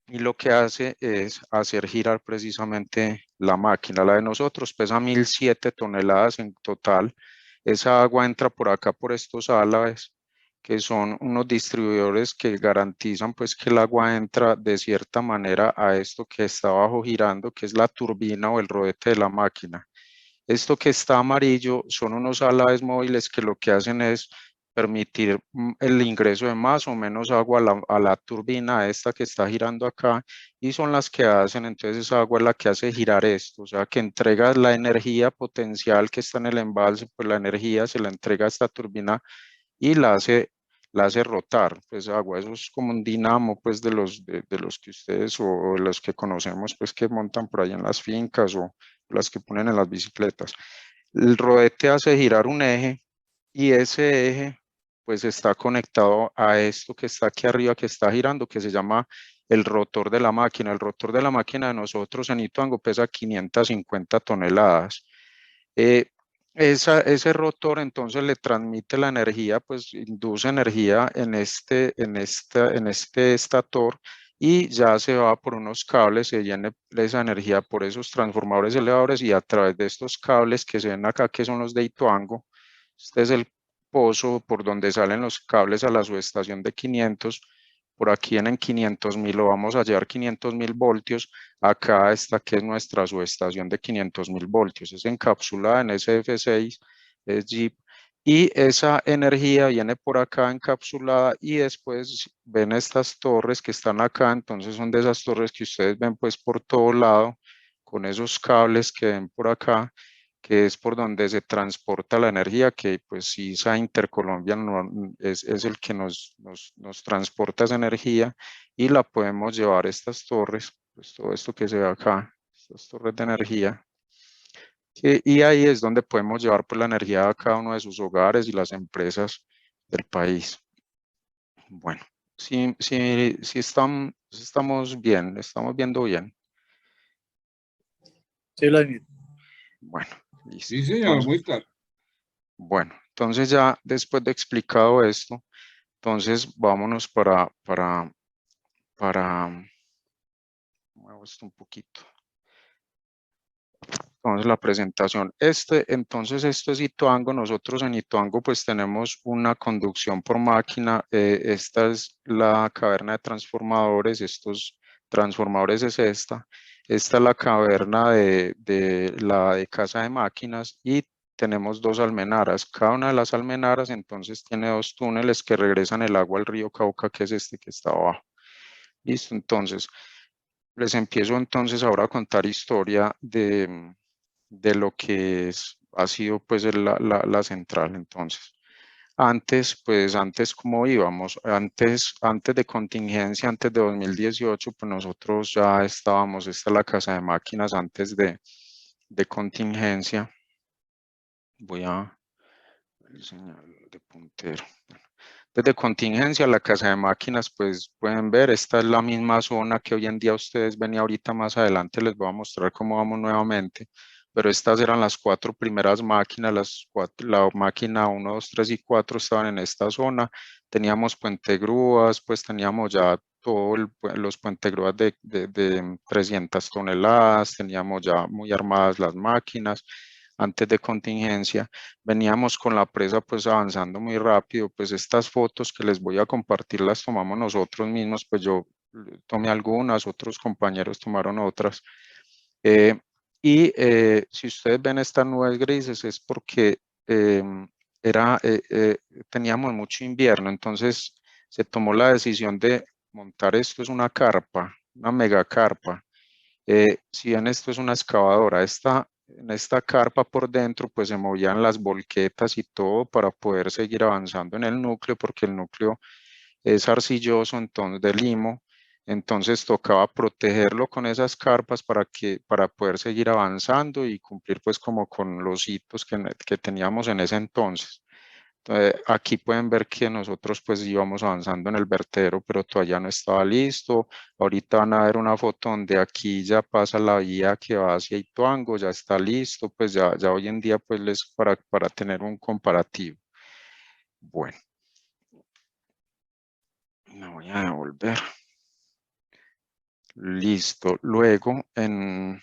y lo que hace es hacer girar precisamente la máquina. La de nosotros pesa 1.007 toneladas en total. Esa agua entra por acá por estos álabes, que son unos distribuidores que garantizan pues que el agua entra de cierta manera a esto que está abajo girando, que es la turbina o el rodete de la máquina. Esto que está amarillo son unos álabes móviles que lo que hacen es permitir el ingreso de más o menos agua a la turbina esta que está girando acá, y son las que hacen, entonces esa agua es la que hace girar esto, o sea que entrega la energía potencial que está en el embalse, pues la energía se la entrega a esta turbina y la hace rotar, pues agua, eso es como un dinamo pues de los que ustedes o de los que conocemos pues que montan por ahí en las fincas o las que ponen en las bicicletas. El rodete hace girar un eje y ese eje pues está conectado a esto que está aquí arriba que está girando, que se llama el rotor de la máquina. El rotor de la máquina de nosotros en Ituango pesa 550 toneladas. Ese rotor entonces le transmite la energía, pues induce energía en este estator, y ya se va por unos cables, se llena esa energía por esos transformadores elevadores, y a través de estos cables que se ven acá, que son los de Ituango, este es el pozo por donde salen los cables a la subestación de 500, por aquí en 500.000 lo vamos a llevar 500.000 voltios, acá está que es nuestra subestación de 500.000 voltios, es encapsulada en SF6, es Jeep, y esa energía viene por acá encapsulada, y después ven estas torres que están acá, entonces son de esas torres que ustedes ven pues por todo lado, con esos cables que ven por acá, que es por donde se transporta la energía, que pues sí, esa Intercolombia es el que nos transporta esa energía, y la podemos llevar a estas torres, pues todo esto que se ve acá, estas torres de energía, y ahí es donde podemos llevar pues la energía a cada uno de sus hogares y las empresas del país. Bueno, sí estamos bien, estamos viendo bien. Sí, Vladimir. Bueno, listo. Sí, señor, muy claro. Bueno, entonces ya después de explicado esto, entonces vámonos muevo esto un poquito. Entonces la presentación, entonces esto es Ituango. Nosotros en Ituango pues tenemos una conducción por máquina. Esta es la caverna de transformadores. Estos transformadores es esta. Esta es la caverna de la de casa de máquinas y tenemos dos almenaras. Cada una de las almenaras entonces tiene dos túneles que regresan el agua al río Cauca, que es este que está abajo. Listo, entonces les empiezo entonces ahora a contar historia de lo que ha sido pues la central. Entonces, antes cómo íbamos, antes de contingencia, antes de 2018, pues nosotros ya estábamos, esta es la casa de máquinas antes de contingencia. Voy a señal de puntero. Desde contingencia, la casa de máquinas, pues pueden ver, esta es la misma zona que hoy en día ustedes ven y ahorita más adelante les voy a mostrar cómo vamos nuevamente, pero estas eran las 4 primeras máquinas, la máquina 1, 2, 3 y 4 estaban en esta zona, teníamos puente grúas, pues teníamos ya todos los puente grúas de 300 toneladas, teníamos ya muy armadas las máquinas antes de contingencia. Veníamos con la presa pues avanzando muy rápido. Pues estas fotos que les voy a compartir las tomamos nosotros mismos, pues yo tomé algunas, otros compañeros tomaron otras. Si ustedes ven estas nubes grises es porque teníamos mucho invierno, entonces se tomó la decisión de montar esto, es una carpa, una mega carpa. Si bien esto es una excavadora, en esta carpa por dentro pues se movían las volquetas y todo para poder seguir avanzando en el núcleo, porque el núcleo es arcilloso, entonces de limo, entonces tocaba protegerlo con esas carpas para poder seguir avanzando y cumplir pues como con los hitos que teníamos en ese entonces. Aquí pueden ver que nosotros pues íbamos avanzando en el vertedero, pero todavía no estaba listo. Ahorita van a ver una foto donde aquí ya pasa la vía que va hacia Ituango, ya está listo, pues ya hoy en día pues para tener un comparativo. Bueno, me voy a devolver. Listo. Luego en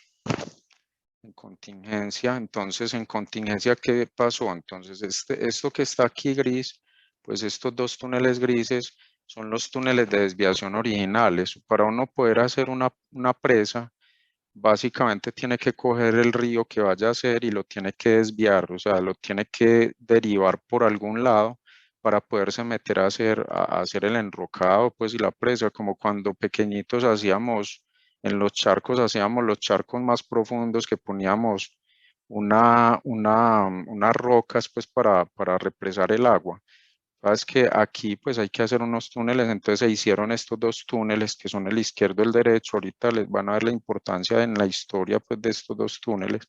contingencia, entonces en contingencia, ¿qué pasó? Entonces esto que está aquí gris, pues estos dos túneles grises son los túneles de desviación originales. Para uno poder hacer una presa, básicamente tiene que coger el río que vaya a hacer y lo tiene que desviar, o sea, lo tiene que derivar por algún lado para poderse meter a hacer el enrocado, pues, y la presa, como cuando pequeñitos hacíamos en los charcos, hacíamos los charcos más profundos que poníamos unas rocas, pues, para represar el agua. Sabes que aquí pues hay que hacer unos túneles, entonces se hicieron estos dos túneles que son el izquierdo y el derecho. Ahorita les van a ver la importancia en la historia pues de estos dos túneles.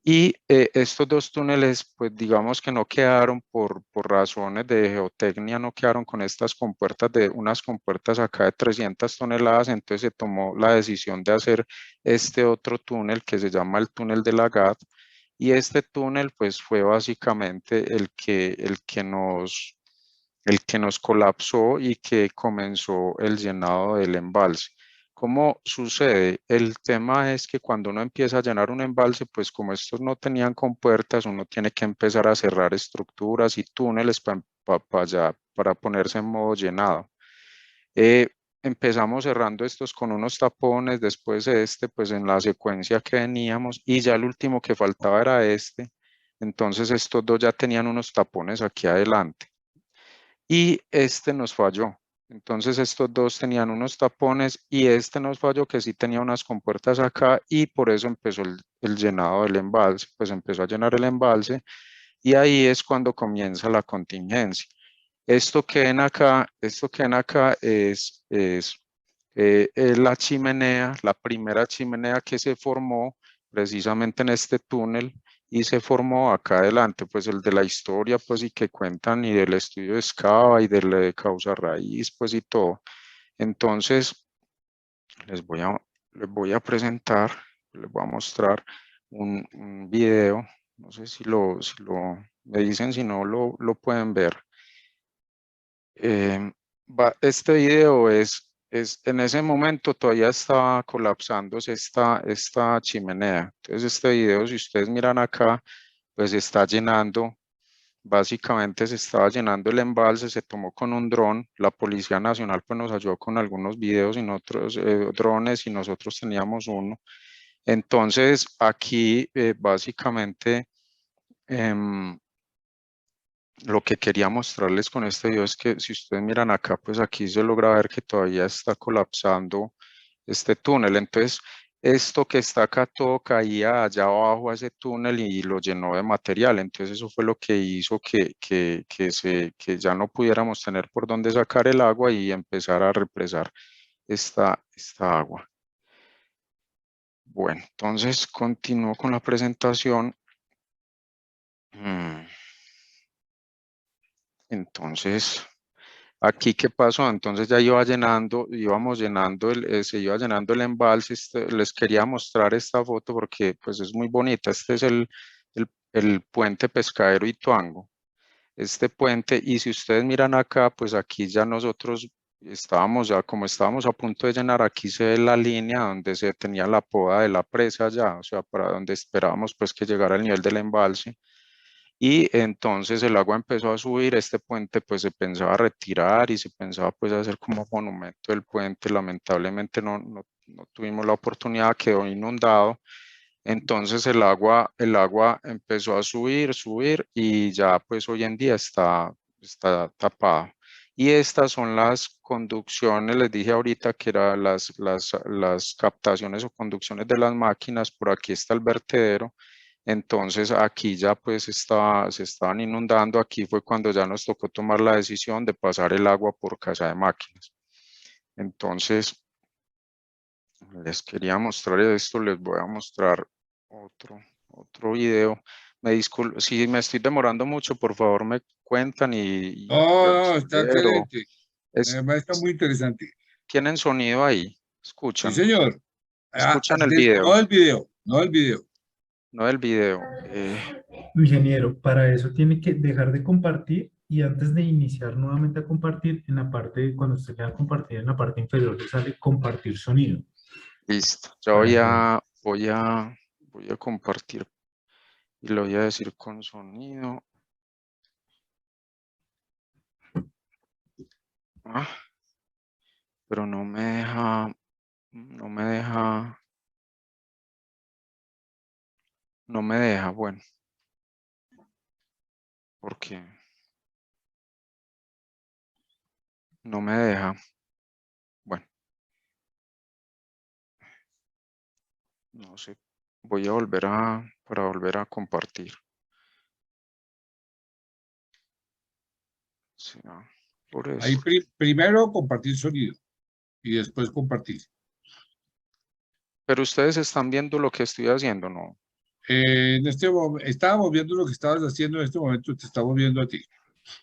Y estos dos túneles pues digamos que no quedaron por razones de geotecnia, no quedaron con estas compuertas unas compuertas acá de 300 toneladas, entonces se tomó la decisión de hacer este otro túnel que se llama el túnel de Lagat. Y este túnel pues fue básicamente el que nos colapsó y que comenzó el llenado del embalse. ¿Cómo sucede? El tema es que cuando uno empieza a llenar un embalse, pues como estos no tenían compuertas, uno tiene que empezar a cerrar estructuras y túneles para ponerse en modo llenado. Empezamos cerrando estos con unos tapones, después pues en la secuencia que veníamos, y ya el último que faltaba era este. Entonces estos dos ya tenían unos tapones aquí adelante y este nos falló. Entonces estos dos tenían unos tapones y este nos falló que sí tenía unas compuertas acá, y por eso empezó el llenado del embalse, pues empezó a llenar el embalse y ahí es cuando comienza la contingencia. Esto que ven acá es la chimenea, la primera chimenea que se formó precisamente en este túnel, y se formó acá adelante, pues el de la historia, pues y que cuentan y del estudio de Scava y de la causa raíz, pues y todo. Entonces, les voy a presentar, les voy a mostrar un video, no sé si me dicen si no lo pueden ver. Este video en ese momento todavía estaba colapsándose esta chimenea. Entonces este video, si ustedes miran acá, pues está llenando, básicamente se estaba llenando el embalse, se tomó con un dron. La Policía Nacional pues nos ayudó con algunos videos y otros drones, y nosotros teníamos uno. Entonces aquí básicamente lo que quería mostrarles con este video es que si ustedes miran acá, pues aquí se logra ver que todavía está colapsando este túnel. Entonces, esto que está acá todo caía allá abajo a ese túnel y lo llenó de material. Entonces, eso fue lo que hizo que ya no pudiéramos tener por dónde sacar el agua y empezar a represar esta agua. Bueno, entonces continúo con la presentación. Entonces, aquí, ¿qué pasó? Entonces ya se iba llenando el embalse. Les quería mostrar esta foto porque pues es muy bonita. Este es el puente Pescadero Ituango. Este puente, y si ustedes miran acá, pues aquí ya nosotros como estábamos a punto de llenar, aquí se ve la línea donde se tenía la poda de la presa ya, o sea, para donde esperábamos pues que llegara el nivel del embalse. Y entonces el agua empezó a subir, este puente pues se pensaba retirar y se pensaba pues hacer como monumento del puente. Lamentablemente no tuvimos la oportunidad, quedó inundado. Entonces el agua empezó a subir y ya pues hoy en día está tapado. Y estas son las conducciones, les dije ahorita que eran las captaciones o conducciones de las máquinas. Por aquí está el vertedero. Entonces aquí ya pues se estaban inundando. Aquí fue cuando ya nos tocó tomar la decisión de pasar el agua por casa de máquinas. Entonces les quería mostrar esto, les voy a mostrar otro video. Me disculpo, si me estoy demorando mucho, por favor me cuentan y No, está acelero. excelente. Además está muy interesante. ¿Tienen sonido ahí? Sí, ¿Escuchan? señor. ¿Escuchan el video? No el video, no el video. No el video. Ingeniero, para eso tiene que dejar de compartir y antes de iniciar nuevamente a compartir, en la parte, cuando usted le da a compartir, en la parte inferior le sale compartir sonido. Listo. Ya voy a compartir y lo voy a decir con sonido. Pero no me deja, bueno. ¿Por qué? No me deja. Bueno. No sé. Voy a para volver a compartir. Sí, por eso. Ahí primero compartir sonido y después compartir. Pero ustedes están viendo lo que estoy haciendo, ¿no? En este momento, estábamos viendo lo que estabas haciendo, en este momento te estamos viendo a ti.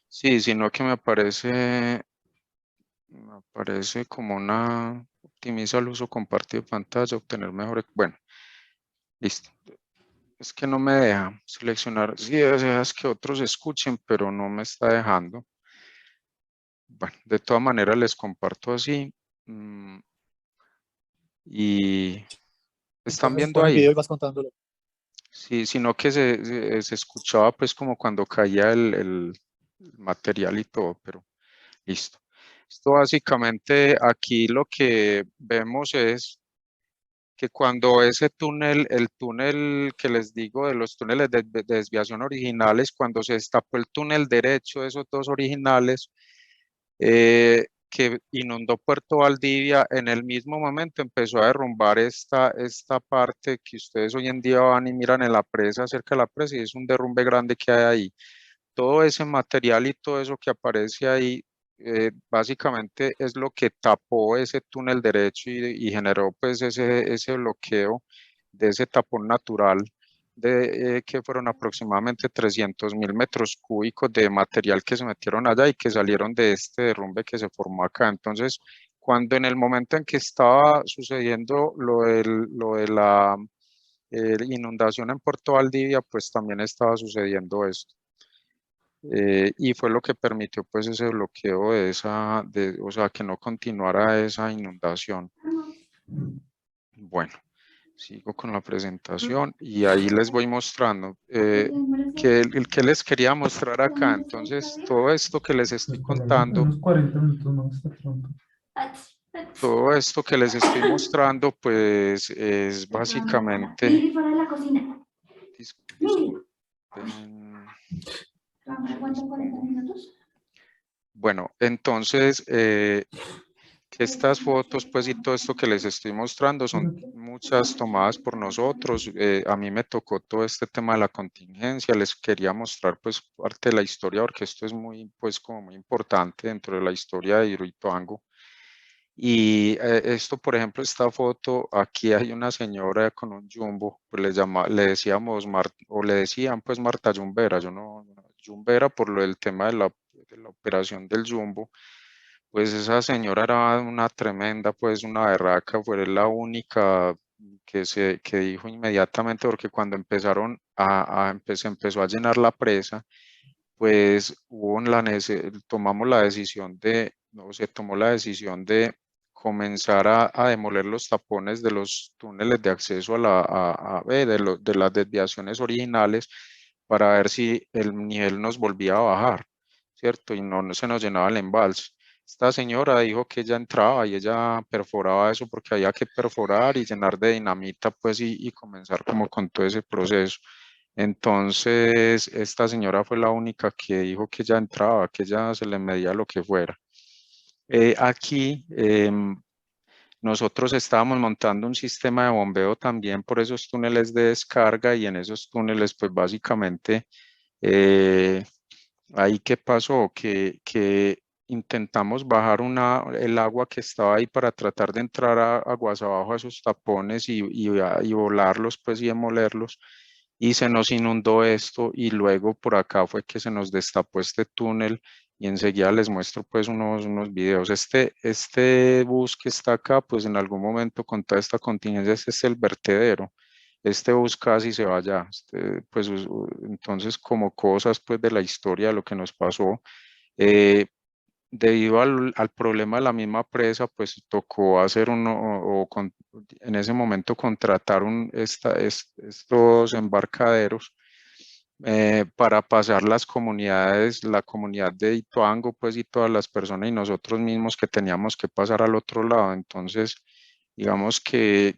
Sí, sino que me aparece como una optimiza el uso compartido de pantalla, obtener mejores. Bueno, listo. Es que no me deja seleccionar. Sí, deseas que otros escuchen, pero no me está dejando. Bueno, de todas maneras les comparto así. Y están Entonces viendo pon el ahí. video y vas contándolo. Sí, sino que se escuchaba pues como cuando caía el material y todo, pero listo. Esto básicamente aquí lo que vemos es que cuando ese túnel, el túnel que les digo de los túneles de desviación originales, cuando se destapó el túnel derecho de esos dos originales, que inundó Puerto Valdivia, en el mismo momento empezó a derrumbar esta parte que ustedes hoy en día van y miran en la presa, cerca de la presa, y es un derrumbe grande que hay ahí. Todo ese material y todo eso que aparece ahí, básicamente es lo que tapó ese túnel derecho y generó pues ese bloqueo de ese tapón natural que fueron aproximadamente 300.000 metros cúbicos de material que se metieron allá y que salieron de este derrumbe que se formó acá. Entonces, cuando en el momento en que estaba sucediendo lo de la inundación en Puerto Valdivia, pues también estaba sucediendo esto. Y fue lo que permitió pues ese bloqueo de o sea, que no continuara esa inundación. Bueno, sigo con la presentación y ahí les voy mostrando que les quería mostrar acá. Entonces, todo esto que les estoy contando, Unos 40 minutos más hasta pronto. todo esto que les estoy mostrando, pues es básicamente... Disculpen. Bueno, entonces, que estas fotos, pues, y todo esto que les estoy mostrando son muchas tomadas por nosotros. A mí me tocó todo este tema de la contingencia. Les quería mostrar, pues, parte de la historia, porque esto es muy, pues, como muy importante dentro de la historia de Hidroituango. Y esto, por ejemplo, esta foto, aquí hay una señora con un jumbo, pues le decíamos, o le decían, pues, Marta Yumbera. Yo no, Yumbera por lo del tema de la operación del jumbo. Pues esa señora era una tremenda, pues una berraca, fue la única que dijo inmediatamente, porque cuando empezaron se empezó a llenar la presa, pues tomamos la decisión se tomó la decisión de comenzar a demoler los tapones de los túneles de acceso de las desviaciones originales para ver si el nivel nos volvía a bajar, ¿cierto? Y no se nos llenaba el embalse. Esta señora dijo que ella entraba y ella perforaba eso porque había que perforar y llenar de dinamita, pues, y comenzar como con todo ese proceso. Entonces, esta señora fue la única que dijo que ella entraba, que ella se le medía lo que fuera. Aquí nosotros estábamos montando un sistema de bombeo también por esos túneles de descarga, y en esos túneles, pues básicamente, ahí qué pasó, que intentamos bajar el agua que estaba ahí para tratar de entrar aguas abajo a esos tapones y volarlos, pues, y demolerlos. Y se nos inundó esto, y luego por acá fue que se nos destapó este túnel, y enseguida les muestro pues unos videos. Este bus que está acá, pues en algún momento con toda esta contingencia, este es el vertedero. Este bus casi se va allá. Pues entonces, como cosas pues de la historia de lo que nos pasó, debido al problema de la misma presa, pues tocó hacer en ese momento contratar estos embarcaderos para pasar las comunidades, la comunidad de Ituango, pues, y todas las personas y nosotros mismos que teníamos que pasar al otro lado. Entonces, digamos que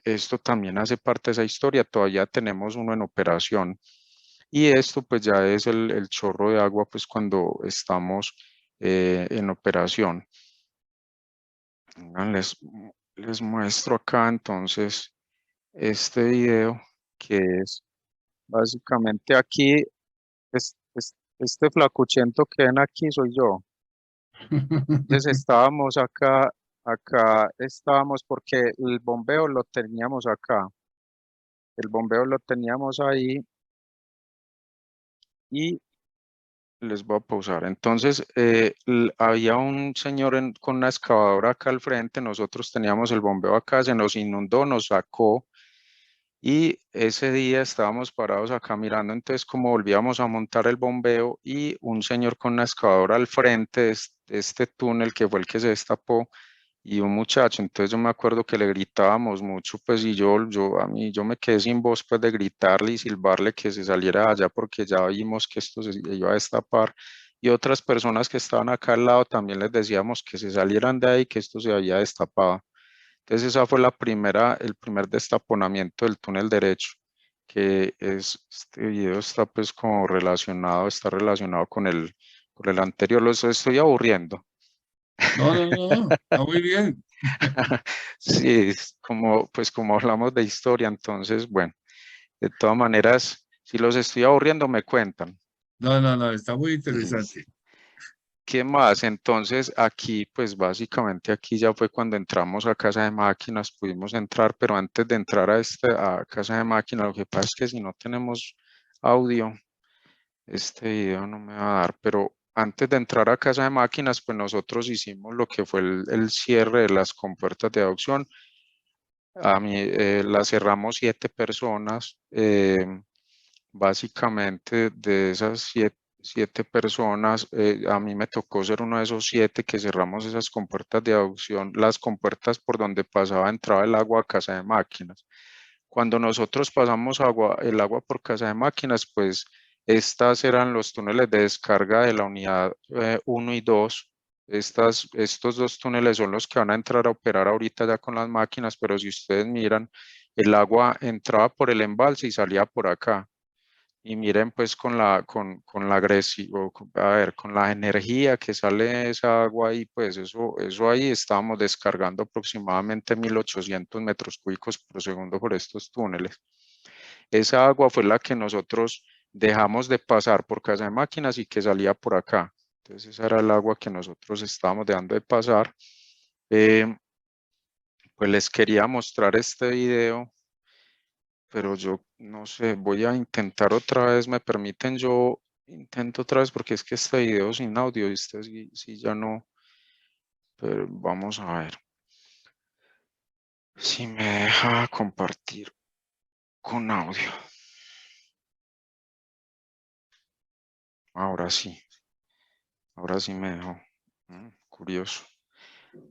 esto también hace parte de esa historia. Todavía tenemos uno en operación, y esto pues ya es el chorro de agua, pues, cuando estamos en operación. Les muestro acá entonces este video, que es básicamente aquí. Este flacuchento que ven aquí soy yo. Entonces estábamos acá estábamos porque el bombeo lo teníamos acá. El bombeo lo teníamos ahí, y les voy a pausar. Entonces, había un señor con una excavadora acá al frente. Nosotros teníamos el bombeo acá, se nos inundó, nos sacó. Y ese día estábamos parados acá mirando entonces cómo volvíamos a montar el bombeo, y un señor con una excavadora al frente de este túnel, que fue el que se destapó, y un muchacho. Entonces yo me acuerdo que le gritábamos mucho, pues, y yo me quedé sin voz, pues, de gritarle y silbarle que se saliera de allá, porque ya vimos que esto se iba a destapar. Y otras personas que estaban acá al lado también les decíamos que se salieran de ahí, que esto se había destapado. Entonces esa fue el primer destaponamiento del túnel derecho, que este video está pues como está relacionado con el anterior. Los estoy aburriendo. No, está muy bien. Sí, pues como hablamos de historia, entonces, bueno, de todas maneras, si los estoy aburriendo, me cuentan. No, está muy interesante. ¿Qué más? Entonces aquí, pues básicamente aquí ya fue cuando entramos a Casa de Máquinas, pudimos entrar, pero antes de entrar a Casa de Máquinas, lo que pasa es que si no tenemos audio, este video no me va a dar, pero antes de entrar a Casa de Máquinas, pues nosotros hicimos lo que fue el cierre de las compuertas de adopción. A mí la cerramos 7 personas, básicamente de esas 7 personas, a mí me tocó ser uno de esos 7 que cerramos esas compuertas de adopción, las compuertas por donde entraba el agua a Casa de Máquinas. Cuando nosotros pasamos el agua por Casa de Máquinas, pues estas eran los túneles de descarga de la unidad 1 y 2. Estos 2 túneles son los que van a entrar a operar ahorita ya con las máquinas, pero si ustedes miran, el agua entraba por el embalse y salía por acá. Y miren pues con la agresión, a ver, con la energía que sale esa agua ahí, pues eso ahí estábamos descargando aproximadamente 1800 metros cúbicos por segundo por estos túneles. Esa agua fue la que nosotros dejamos de pasar por Casa de Máquinas y que salía por acá. Entonces esa era el agua que nosotros estábamos dejando de pasar. Pues les quería mostrar este video, pero yo no sé, voy a intentar otra vez, me permiten, yo intento otra vez porque es que este video sin audio, este sí ya no, pero vamos a ver si me deja compartir con audio. Ahora sí me dejó. Curioso.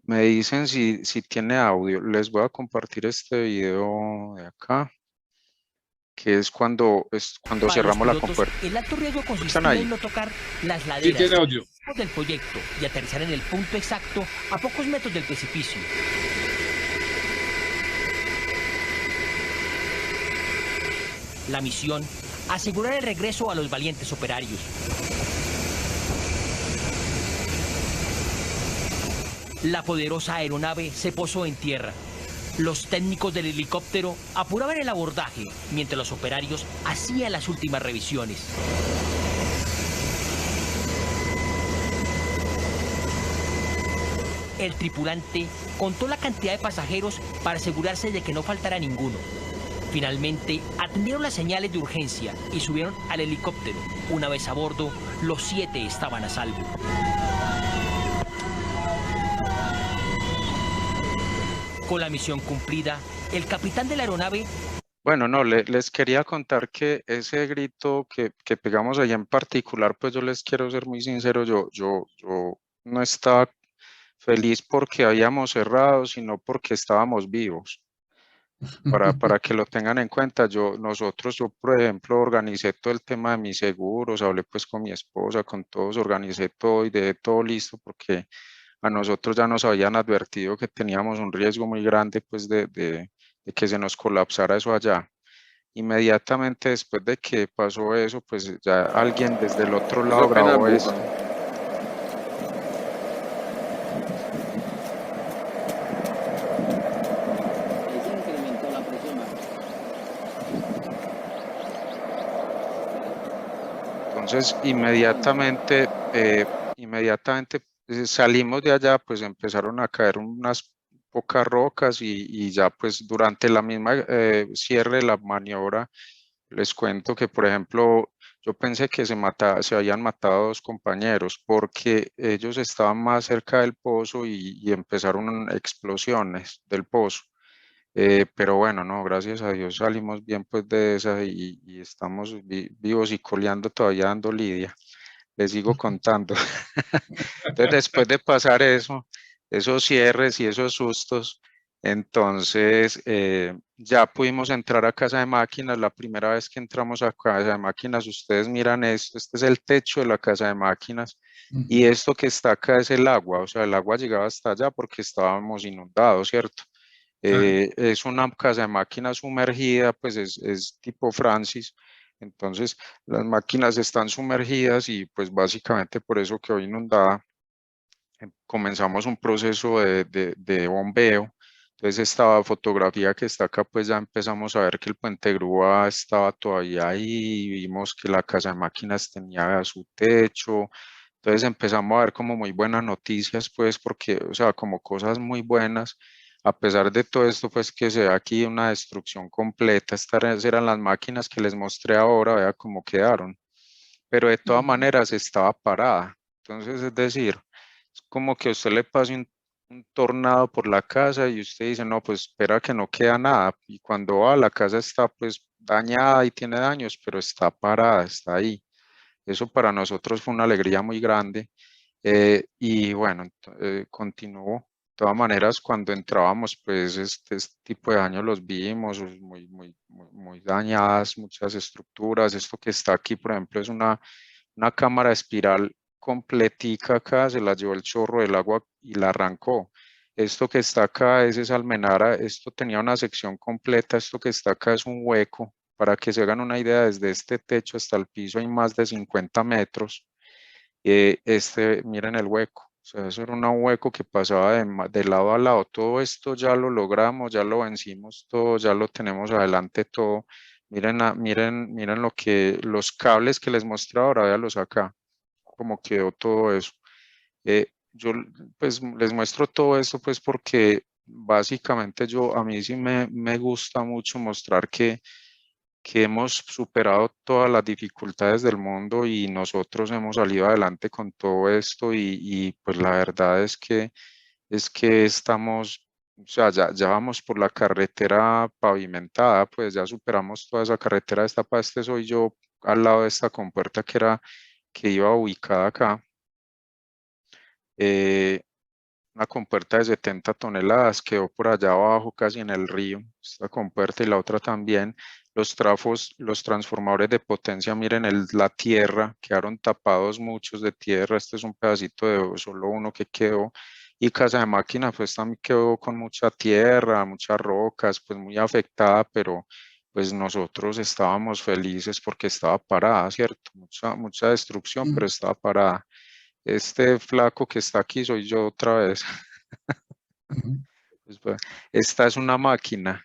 Me dicen si tiene audio. Les voy a compartir este video de acá, que es cuando cerramos la compuerta. El alto riesgo consistía en no tocar las laderas del proyecto y aterrizar en el punto exacto a pocos metros del precipicio. La misión, asegurar el regreso a los valientes operarios. La poderosa aeronave se posó en tierra. Los técnicos del helicóptero apuraban el abordaje, mientras los operarios hacían las últimas revisiones. El tripulante contó la cantidad de pasajeros para asegurarse de que no faltara ninguno. Finalmente, atendieron las señales de urgencia y subieron al helicóptero. Una vez a bordo, los 7 estaban a salvo. Con la misión cumplida, el capitán de la aeronave... Bueno, no, les quería contar que ese grito que pegamos allá en particular, pues yo les quiero ser muy sincero, yo no estaba feliz porque habíamos cerrado, sino porque estábamos vivos. Para que lo tengan en cuenta, yo por ejemplo organicé todo el tema de mis seguros, hablé pues con mi esposa, con todos, organicé todo y dejé todo listo porque a nosotros ya nos habían advertido que teníamos un riesgo muy grande pues de que se nos colapsara eso allá. Inmediatamente después de que pasó eso, pues ya alguien desde el otro lado grabó eso. Entonces inmediatamente salimos de allá, pues empezaron a caer unas pocas rocas y ya pues durante la misma cierre de la maniobra, les cuento que por ejemplo yo pensé que se habían matado 2 compañeros porque ellos estaban más cerca del pozo y empezaron explosiones del pozo. Pero bueno, no, gracias a Dios salimos bien pues de esa y estamos vivos y coleando todavía dando lidia. Les sigo contando. Entonces, después de pasar esos cierres y esos sustos, entonces ya pudimos entrar a Casa de Máquinas. La primera vez que entramos a Casa de Máquinas, ustedes miran esto, este es el techo de la Casa de Máquinas y esto que está acá es el agua, o sea, el agua llegaba hasta allá porque estábamos inundados, ¿cierto? Es una Casa de Máquinas sumergida, pues es tipo Francis. Entonces las máquinas están sumergidas y pues básicamente por eso quedó inundada. Comenzamos un proceso de bombeo. Entonces esta fotografía que está acá, pues ya empezamos a ver que el puente grúa estaba todavía ahí, vimos que la Casa de Máquinas tenía su techo, Entonces empezamos a ver como muy buenas noticias, pues, porque, o sea, como cosas muy buenas, a pesar de todo esto, pues, que se ve aquí una destrucción completa. Estas eran las máquinas que les mostré ahora, vea cómo quedaron. Pero de todas maneras estaba parada. Entonces, es decir, es como que a usted le pase un tornado por la casa y usted dice, no, pues espera que no queda nada. Y cuando va, la casa está pues dañada y tiene daños, pero está parada, está ahí. Eso para nosotros fue una alegría muy grande. Y bueno, continuó. De todas maneras, cuando entrábamos, pues este tipo de daños los vimos, muy dañadas, muchas estructuras. Esto que está aquí, por ejemplo, es una cámara espiral completica acá, se la llevó el chorro del agua y la arrancó. Esto que está acá es esa almenara, esto tenía una sección completa, esto que está acá es un hueco. Para que se hagan una idea, desde este techo hasta el piso hay más de 50 metros. Miren el hueco, o sea, eso era un hueco que pasaba de lado a lado. Todo esto ya lo logramos, ya lo vencimos todo, ya lo tenemos adelante todo. Miren, miren los cables que les muestro ahora, véanlos acá, cómo quedó todo eso. Yo pues les muestro todo esto pues porque básicamente a mí sí me gusta mucho mostrar que hemos superado todas las dificultades del mundo y nosotros hemos salido adelante con todo esto y pues la verdad es que estamos, o sea, ya vamos por la carretera pavimentada, pues ya superamos toda esa carretera. Este soy yo al lado de esta compuerta que iba ubicada acá. Una compuerta de 70 toneladas, quedó por allá abajo casi en el río, esta compuerta y la otra también. Los trafos, los transformadores de potencia, miren la tierra, quedaron tapados muchos de tierra, este es un pedacito de solo uno que quedó. Y casa de máquina pues también quedó con mucha tierra, muchas rocas, pues muy afectada, pero pues nosotros estábamos felices porque estaba parada, ¿cierto? Mucha destrucción, pero estaba parada. Este flaco que está aquí soy yo otra vez. Esta es una máquina.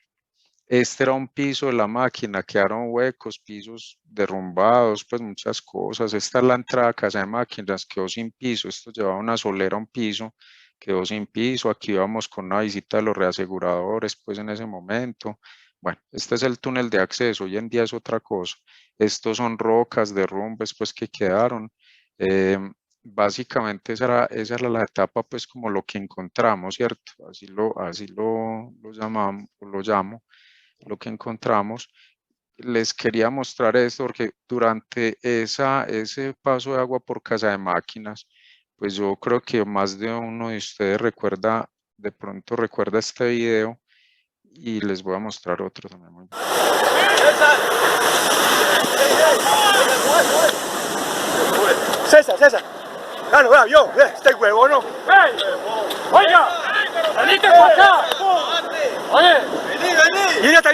Este era un piso de la máquina, quedaron huecos, pisos derrumbados, pues muchas cosas. Esta es la entrada a casa de máquinas, quedó sin piso. Esto llevaba una solera a un piso, quedó sin piso. Aquí íbamos con una visita de los reaseguradores, pues en ese momento. Bueno, este es el túnel de acceso, hoy en día es otra cosa. Estos son rocas, derrumbes, pues que quedaron. Básicamente esa era la etapa, pues como lo que encontramos, ¿cierto? Así lo llamamos, lo llamo, lo que encontramos. Les quería mostrar esto porque durante ese paso de agua por casa de máquinas, pues yo creo que más de uno de ustedes de pronto recuerda este video y les voy a mostrar otro también. César. Claro, vea, yo, este huevo no. Oiga, venite para acá. Oye, vení. Viene, otra.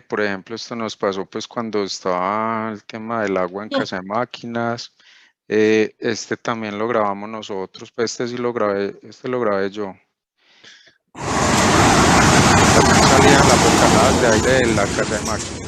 Por ejemplo, esto nos pasó pues cuando estaba el tema del agua en casa de máquinas. Este también lo grabamos nosotros, pues este lo grabé yo. También salían las bocanadas de aire de la casa de máquinas.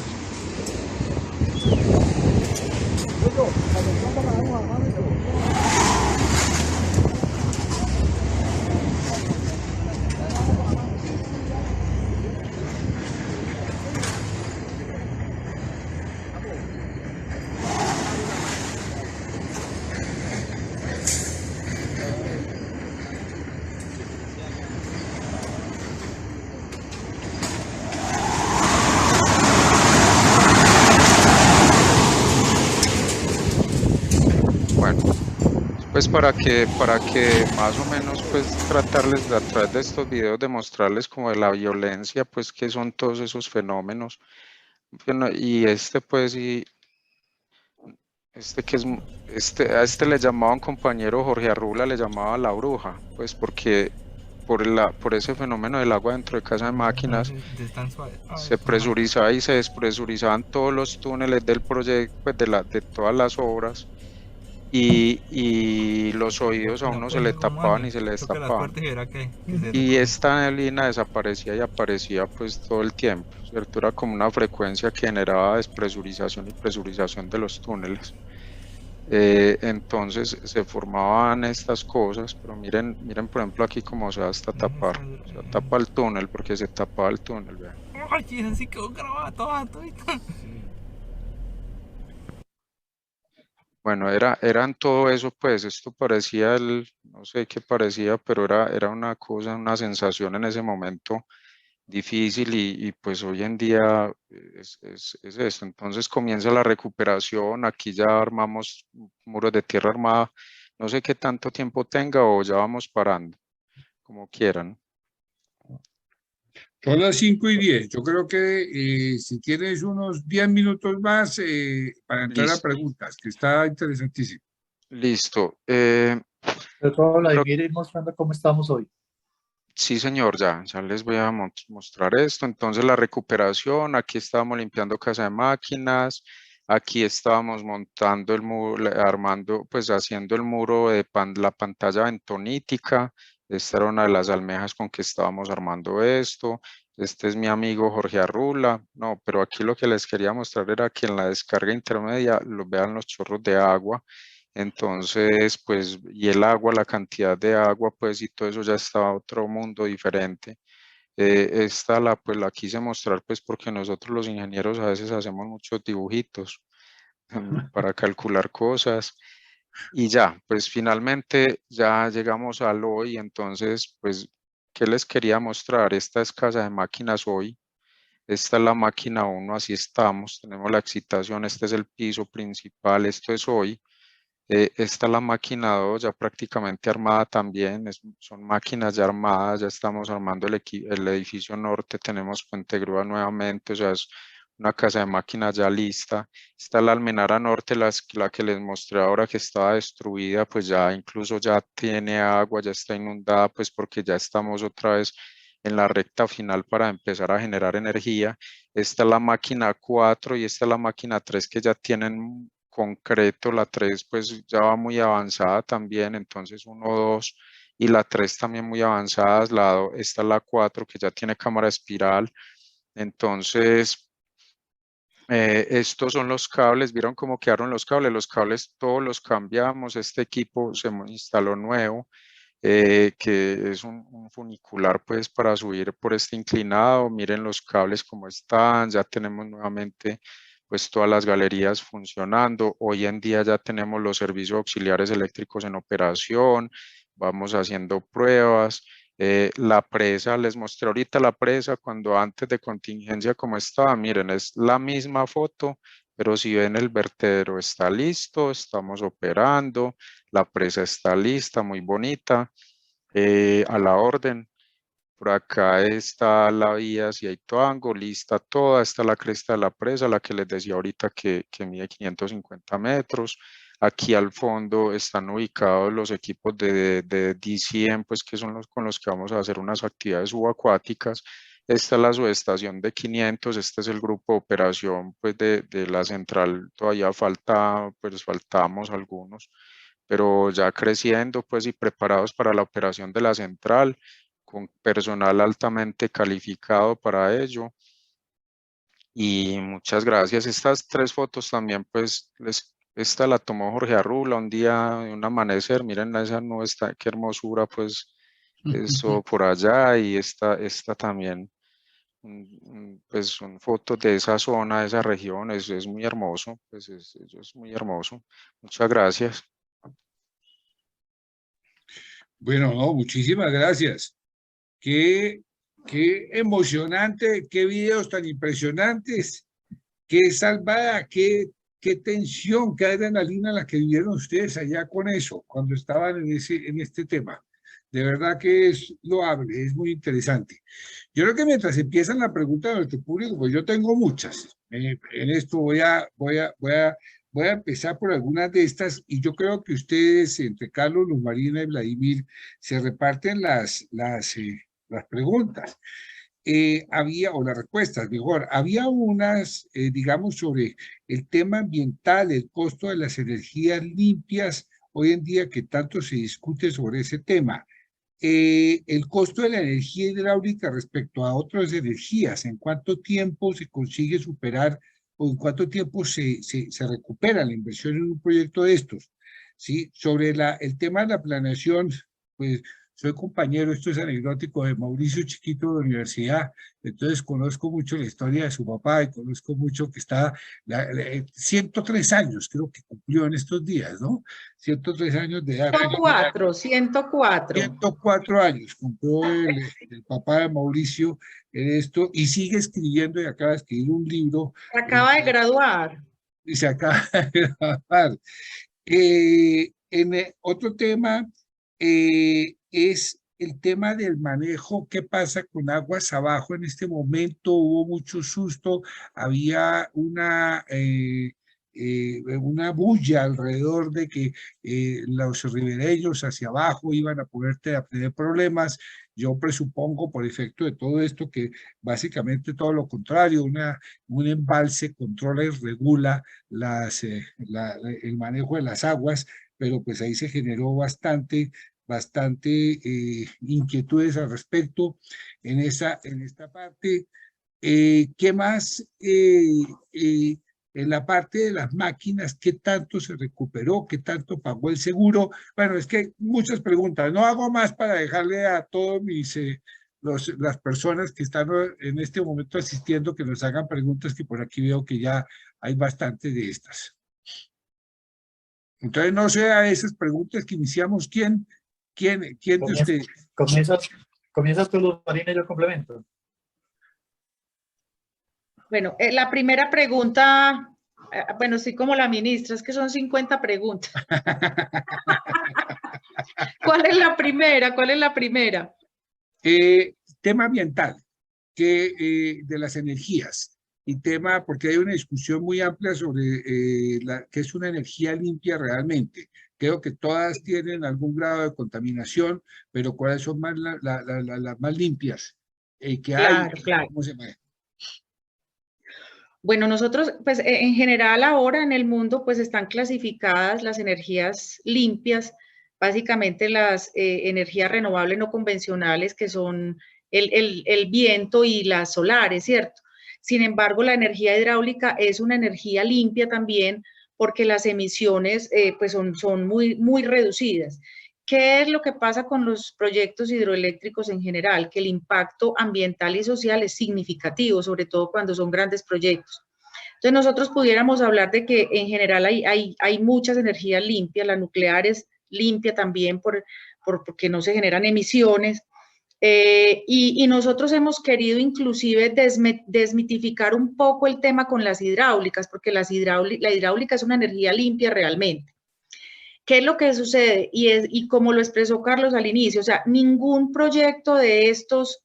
Pues para que más o menos pues tratarles de a través de estos videos demostrarles como de la violencia pues que son todos esos fenómenos. Bueno, y pues a este le llamaban compañero Jorge Arrula, le llamaba la bruja, pues porque por ese fenómeno del agua dentro de casa de máquinas se presurizaba y se despresurizaban todos los túneles del proyecto, pues de todas las obras. y los oídos a uno se le tapaban y se le destapaban. Y esta neblina desaparecía y aparecía pues todo el tiempo, ¿cierto? Era como una frecuencia que generaba despresurización y presurización de los túneles. Entonces se formaban estas cosas, pero miren por ejemplo aquí cómo se va hasta tapar, o sea, tapa el túnel porque se tapaba el túnel, vean. Así quedó grabado todo. Bueno, eran todo eso, pues esto parecía no sé qué parecía, pero era una cosa, una sensación en ese momento difícil y pues hoy en día es esto. Entonces comienza la recuperación, aquí ya armamos muros de tierra armada, no sé qué tanto tiempo tenga o ya vamos parando, como quieran. Son las 5:10. Yo creo que si tienes unos 10 minutos más para entrar a preguntas, que está interesantísimo. Listo. Vladimir, ir mostrando cómo estamos hoy. Sí, señor, ya les voy a mostrar esto. Entonces, la recuperación, aquí estábamos limpiando casa de máquinas, aquí estábamos montando el muro, armando, pues haciendo el muro de la pantalla bentonítica. Esta era una de las almejas con que estábamos armando esto. Este es mi amigo Jorge Arrula. No, pero aquí lo que les quería mostrar era que en la descarga intermedia vean los chorros de agua. Entonces, pues, y el agua, la cantidad de agua, pues, y todo eso ya está a otro mundo diferente. Esta pues la quise mostrar, pues, porque nosotros los ingenieros a veces hacemos muchos dibujitos para calcular cosas. Y ya, pues, finalmente ya llegamos al hoy. Entonces, pues, ¿qué les quería mostrar? Esta es casa de máquinas hoy. Esta es la máquina 1, así estamos. Tenemos la excitación, este es el piso principal, esto es hoy. Esta es la máquina 2 ya prácticamente armada también, son máquinas ya armadas, ya estamos armando el edificio norte, tenemos Puente Grúa nuevamente, o sea, es una casa de máquinas ya lista. Está la Almenara Norte, la que les mostré ahora que estaba destruida, pues ya incluso ya tiene agua, ya está inundada, pues porque ya estamos otra vez en la recta final para empezar a generar energía. Esta es la máquina 4 y esta es la máquina 3 que ya tienen concreto, la 3 pues ya va muy avanzada también, entonces 1, 2 y la 3 también muy avanzadas, esta es la 4 que ya tiene cámara espiral. Entonces estos son los cables, vieron cómo quedaron los cables todos los cambiamos, este equipo se instaló nuevo, que es un funicular pues para subir por este inclinado. Miren los cables como están, ya tenemos nuevamente pues todas las galerías funcionando. Hoy en día ya tenemos los servicios auxiliares eléctricos en operación, vamos haciendo pruebas. La presa, les mostré ahorita la presa cuando antes de contingencia como estaba, miren, es la misma foto, pero si ven el vertedero está listo, estamos operando, la presa está lista, muy bonita, a la orden. Por acá está la vía hacia Ituango, lista toda. Está la cresta de la presa, la que les decía ahorita que mide 550 metros. Aquí al fondo están ubicados los equipos de D100, pues que son los con los que vamos a hacer unas actividades subacuáticas. Esta es la subestación de 500, este es el grupo de operación pues de la central, todavía faltamos algunos, pero ya creciendo pues y preparados para la operación de la central, con personal altamente calificado para ello. Y muchas gracias. Estas 3 fotos también pues esta la tomó Jorge Arrula un día de un amanecer, miren esa nube, qué hermosura pues eso por allá, y esta también pues son fotos de esa zona, de esa región, es muy hermoso, pues es muy hermoso. Muchas gracias. Bueno, no, muchísimas gracias. Qué emocionante, qué videos tan impresionantes, qué salvada, qué tensión, qué adrenalina la que vivieron ustedes allá con eso, cuando estaban en este tema. De verdad que es loable, es muy interesante. Yo creo que mientras empiezan la pregunta de nuestro público, pues yo tengo muchas. En esto voy a empezar por algunas de estas, y yo creo que ustedes, entre Carlos, Luz Marina y Vladimir, se reparten las preguntas. había, o las respuestas, mejor, había unas, digamos, sobre el tema ambiental, el costo de las energías limpias, hoy en día que tanto se discute sobre ese tema. El costo de la energía hidráulica respecto a otras energías, en cuánto tiempo se consigue superar o en cuánto tiempo se recupera la inversión en un proyecto de estos. ¿Sí? Sobre el tema de la planeación, pues soy compañero, esto es anecdótico, de Mauricio Chiquito de la universidad, entonces conozco mucho la historia de su papá y conozco mucho que está 103 años, creo que cumplió en estos días, ¿no? 103 años de edad. 104 años cumplió el papá de Mauricio en esto y sigue escribiendo y acaba de escribir un libro. Se acaba de graduar. Y se acaba de graduar. Otro tema es el tema del manejo. ¿Qué pasa con aguas abajo en este momento? Hubo mucho susto, había una bulla alrededor de que los ribereños hacia abajo iban a poder tener problemas. Yo presupongo, por efecto de todo esto, que básicamente todo lo contrario, un embalse controla y regula el manejo de las aguas, pero pues ahí se generó bastante inquietudes al respecto en esta parte. ¿Qué más? En la parte de las máquinas, ¿qué tanto se recuperó? ¿Qué tanto pagó el seguro? Bueno, es que muchas preguntas. No hago más para dejarle a todos las personas que están en este momento asistiendo que nos hagan preguntas, que por aquí veo que ya hay bastantes de estas. Entonces, no sé, a esas preguntas que iniciamos, ¿quién de ustedes? Comienzas tú, Luz Marina, y yo complemento. Bueno, la primera pregunta, bueno, sí, como la ministra, es que son 50 preguntas. ¿Cuál es la primera? ¿Cuál es la primera? Tema ambiental, de las energías, y tema, porque hay una discusión muy amplia sobre qué es una energía limpia realmente. Creo que todas tienen algún grado de contaminación, pero ¿cuáles son más las más limpias que hay? Claro. ¿Cómo se maneja? Bueno, nosotros, pues en general ahora en el mundo, pues están clasificadas las energías limpias, básicamente las energías renovables no convencionales, que son el viento y las solares, ¿cierto? Sin embargo, la energía hidráulica es una energía limpia también porque las emisiones pues son muy reducidas. ¿Qué es lo que pasa con los proyectos hidroeléctricos en general? Que el impacto ambiental y social es significativo, sobre todo cuando son grandes proyectos. Entonces nosotros pudiéramos hablar de que en general hay muchas energías limpias, la nuclear es limpia también porque no se generan emisiones, y nosotros hemos querido inclusive desmitificar un poco el tema con las hidráulicas, porque la hidráulica es una energía limpia realmente. ¿Qué es lo que sucede? Y como lo expresó Carlos al inicio, o sea, ningún proyecto de estos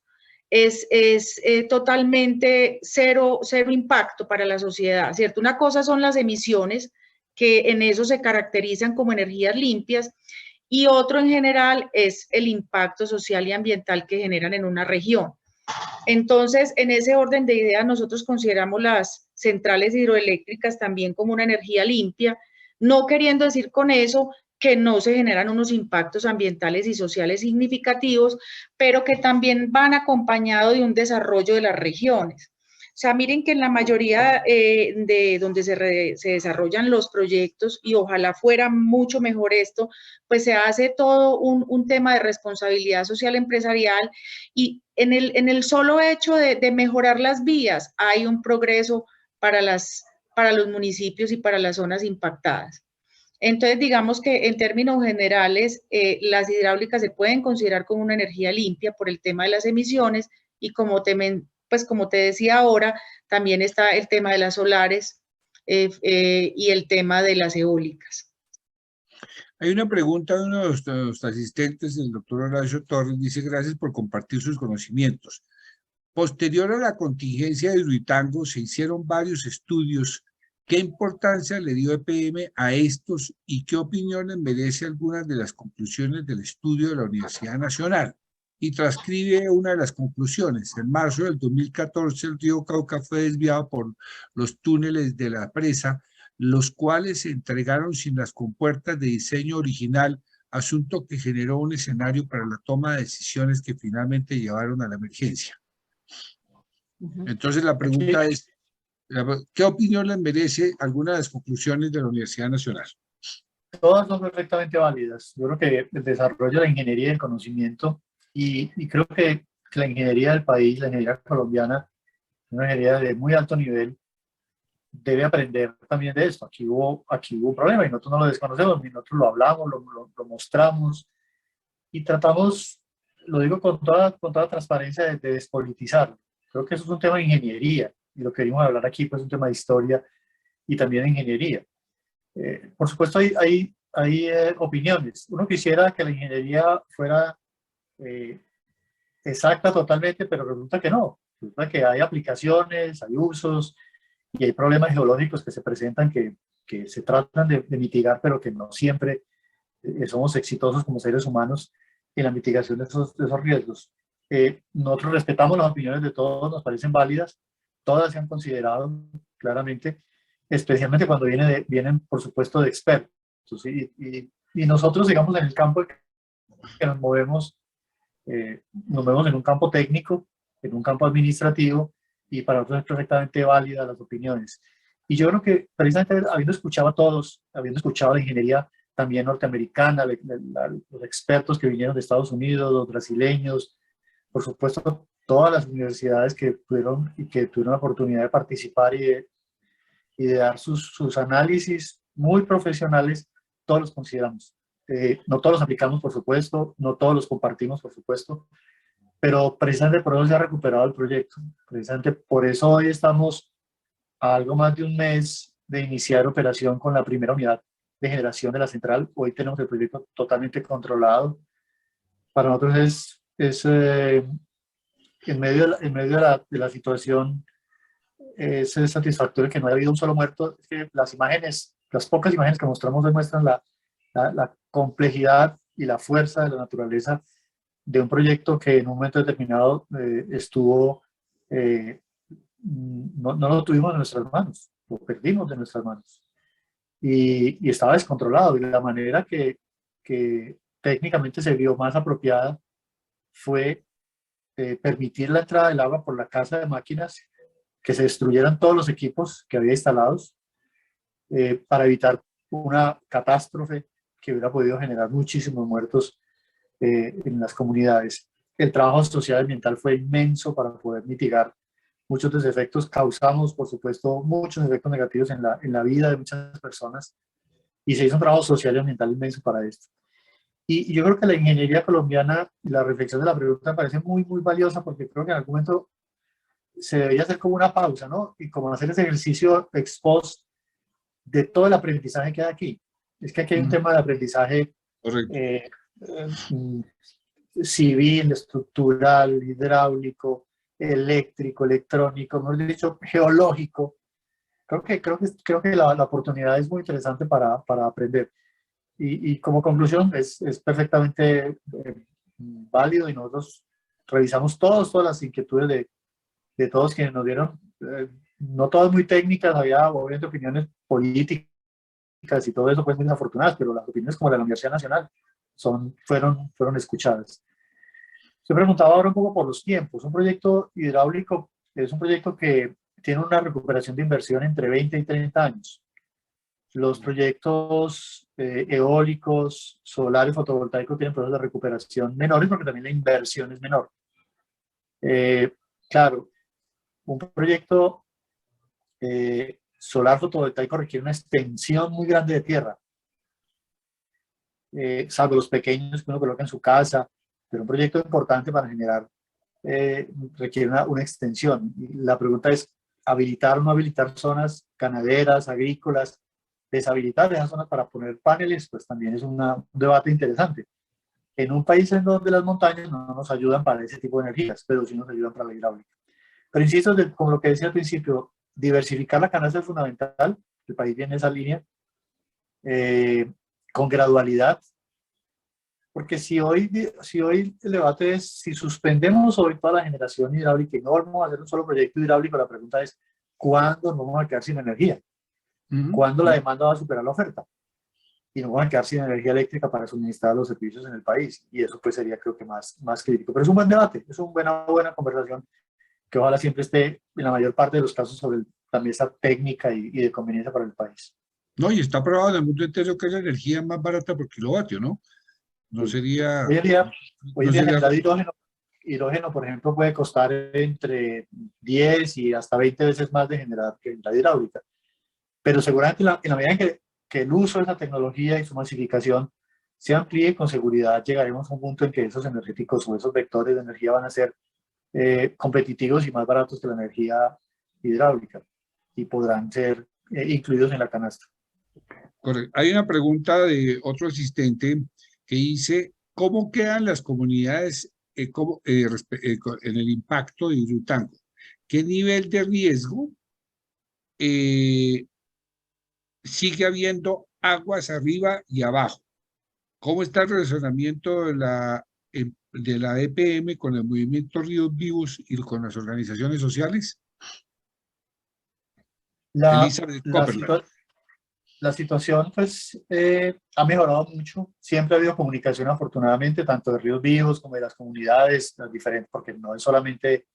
es totalmente cero impacto para la sociedad, ¿cierto? Una cosa son las emisiones, que en eso se caracterizan como energías limpias, y otro en general es el impacto social y ambiental que generan en una región. Entonces, en ese orden de ideas, nosotros consideramos las centrales hidroeléctricas también como una energía limpia, no queriendo decir con eso que no se generan unos impactos ambientales y sociales significativos, pero que también van acompañados de un desarrollo de las regiones. O sea, miren que en la mayoría de donde se desarrollan los proyectos, y ojalá fuera mucho mejor esto, pues se hace todo un tema de responsabilidad social empresarial, y en el solo hecho de mejorar las vías hay un progreso para los municipios y para las zonas impactadas. Entonces, digamos que en términos generales, las hidráulicas se pueden considerar como una energía limpia por el tema de las emisiones, y como te decía ahora, también está el tema de las solares y el tema de las eólicas. Hay una pregunta de uno de los asistentes, el doctor Horacio Torres, dice: gracias por compartir sus conocimientos. Posterior a la contingencia de Hidroituango se hicieron varios estudios. ¿Qué importancia le dio EPM a estos y qué opiniones merece algunas de las conclusiones del estudio de la Universidad Nacional? y transcribe una de las conclusiones. En marzo del 2014 el río Cauca fue desviado por los túneles de la presa, los cuales se entregaron sin las compuertas de diseño original, asunto que generó un escenario para la toma de decisiones que finalmente llevaron a la emergencia. Entonces la pregunta es, ¿qué opinión les merece alguna de las conclusiones de la Universidad Nacional? Todas son perfectamente válidas. Yo creo que el desarrollo de la ingeniería y el conocimiento, y creo que la ingeniería del país, la ingeniería colombiana, una ingeniería de muy alto nivel, debe aprender también de esto. Aquí hubo un problema y nosotros no lo desconocemos, nosotros lo hablamos, lo mostramos y tratamos, lo digo con toda transparencia, de despolitizarlo. Creo que eso es un tema de ingeniería y lo que venimos a hablar aquí pues, es un tema de historia y también de ingeniería. Por supuesto hay opiniones. Uno quisiera que la ingeniería fuera exacta totalmente, pero resulta que no. Resulta que hay aplicaciones, hay usos y hay problemas geológicos que se presentan que se tratan de mitigar, pero que no siempre somos exitosos como seres humanos en la mitigación de esos riesgos. Nosotros respetamos las opiniones de todos, nos parecen válidas, todas se han considerado claramente, especialmente cuando vienen por supuesto, de expertos. Y nosotros, digamos, en el campo que nos movemos en un campo técnico, en un campo administrativo, y para nosotros es perfectamente válida las opiniones. Y yo creo que precisamente habiendo escuchado a todos, habiendo escuchado la ingeniería también norteamericana, los expertos que vinieron de Estados Unidos, los brasileños, por supuesto todas las universidades que tuvieron la oportunidad de participar y de dar sus análisis muy profesionales, todos los consideramos. No todos los aplicamos, por supuesto, no todos los compartimos, por supuesto, pero precisamente por eso se ha recuperado el proyecto. Precisamente por eso hoy estamos a algo más de un mes de iniciar operación con la primera unidad de generación de la central. Hoy tenemos el proyecto totalmente controlado. Para nosotros en medio de la situación, es satisfactorio que no haya habido un solo muerto. Es que las pocas imágenes que mostramos demuestran la complejidad y la fuerza de la naturaleza de un proyecto que en un momento determinado no lo tuvimos en nuestras manos, lo perdimos de nuestras manos y estaba descontrolado, y la manera que técnicamente se vio más apropiada fue permitir la entrada del agua por la casa de máquinas, que se destruyeran todos los equipos que había instalados para evitar una catástrofe que hubiera podido generar muchísimos muertos en las comunidades. El trabajo social y ambiental fue inmenso para poder mitigar muchos de los efectos. Causamos, por supuesto, muchos efectos negativos en la vida de muchas personas, y se hizo un trabajo social y ambiental inmenso para esto. Y yo creo que la ingeniería colombiana, la reflexión de la pregunta me parece muy, muy valiosa, porque creo que en algún momento se debería hacer como una pausa, ¿no? Y como hacer ese ejercicio ex post de todo el aprendizaje que hay aquí. Es que aquí hay un tema de aprendizaje civil, estructural, hidráulico, eléctrico, electrónico, mejor dicho, geológico. Creo que la oportunidad es muy interesante para aprender. Y como conclusión, es perfectamente válido, y nosotros revisamos todas las inquietudes de todos quienes nos dieron, no todas muy técnicas, había obviamente opiniones políticas y todo eso, pues muy desafortunadas, pero las opiniones como la de la Universidad Nacional fueron escuchadas. Se preguntaba ahora un poco por los tiempos. Un proyecto hidráulico es un proyecto que tiene una recuperación de inversión entre 20 y 30 años. Los proyectos eólicos, solares, fotovoltaicos tienen procesos de recuperación menores, porque también la inversión es menor. Claro, un proyecto solar fotovoltaico requiere una extensión muy grande de tierra, salvo los pequeños que uno coloca en su casa, pero un proyecto importante para generar requiere una extensión. Y la pregunta es, ¿habilitar o no habilitar zonas ganaderas, agrícolas? Deshabilitar esas zonas para poner paneles, pues también es un debate interesante. En un país en donde las montañas no nos ayudan para ese tipo de energías, pero sí nos ayudan para la hidráulica. Pero insisto, como lo que decía al principio, diversificar la canasta es fundamental. El país viene en esa línea, con gradualidad, porque si hoy el debate es, si suspendemos hoy toda la generación hidráulica y no vamos a hacer un solo proyecto hidráulico, la pregunta es, ¿cuándo nos vamos a quedar sin energía? ¿Cuándo la demanda va a superar la oferta? Y nos vamos a quedar sin energía eléctrica para suministrar los servicios en el país. Y eso pues sería, creo que, más crítico. Pero es un buen debate, es una buena conversación que ojalá siempre esté en la mayor parte de los casos sobre la mesa técnica y de conveniencia para el país. No, y está probado en el mundo entero que es la energía más barata por kilovatio, ¿no? No sería... Hoy en día generar hidrógeno, por ejemplo, puede costar entre 10 y hasta 20 veces más de generar que la hidráulica. Pero seguramente en la medida en que el uso de esa tecnología y su masificación se amplíe, con seguridad llegaremos a un punto en que esos energéticos o esos vectores de energía van a ser competitivos y más baratos que la energía hidráulica y podrán ser incluidos en la canasta. Correcto. Hay una pregunta de otro asistente que dice, ¿cómo quedan las comunidades en el impacto de Hidroituango? ¿Qué nivel de riesgo sigue habiendo aguas arriba y abajo? ¿Cómo está el relacionamiento de la EPM con el movimiento Ríos Vivos y con las organizaciones sociales? La situación pues ha mejorado mucho. Siempre ha habido comunicación, afortunadamente, tanto de Ríos Vivos como de las comunidades, las diferentes, porque no es solamente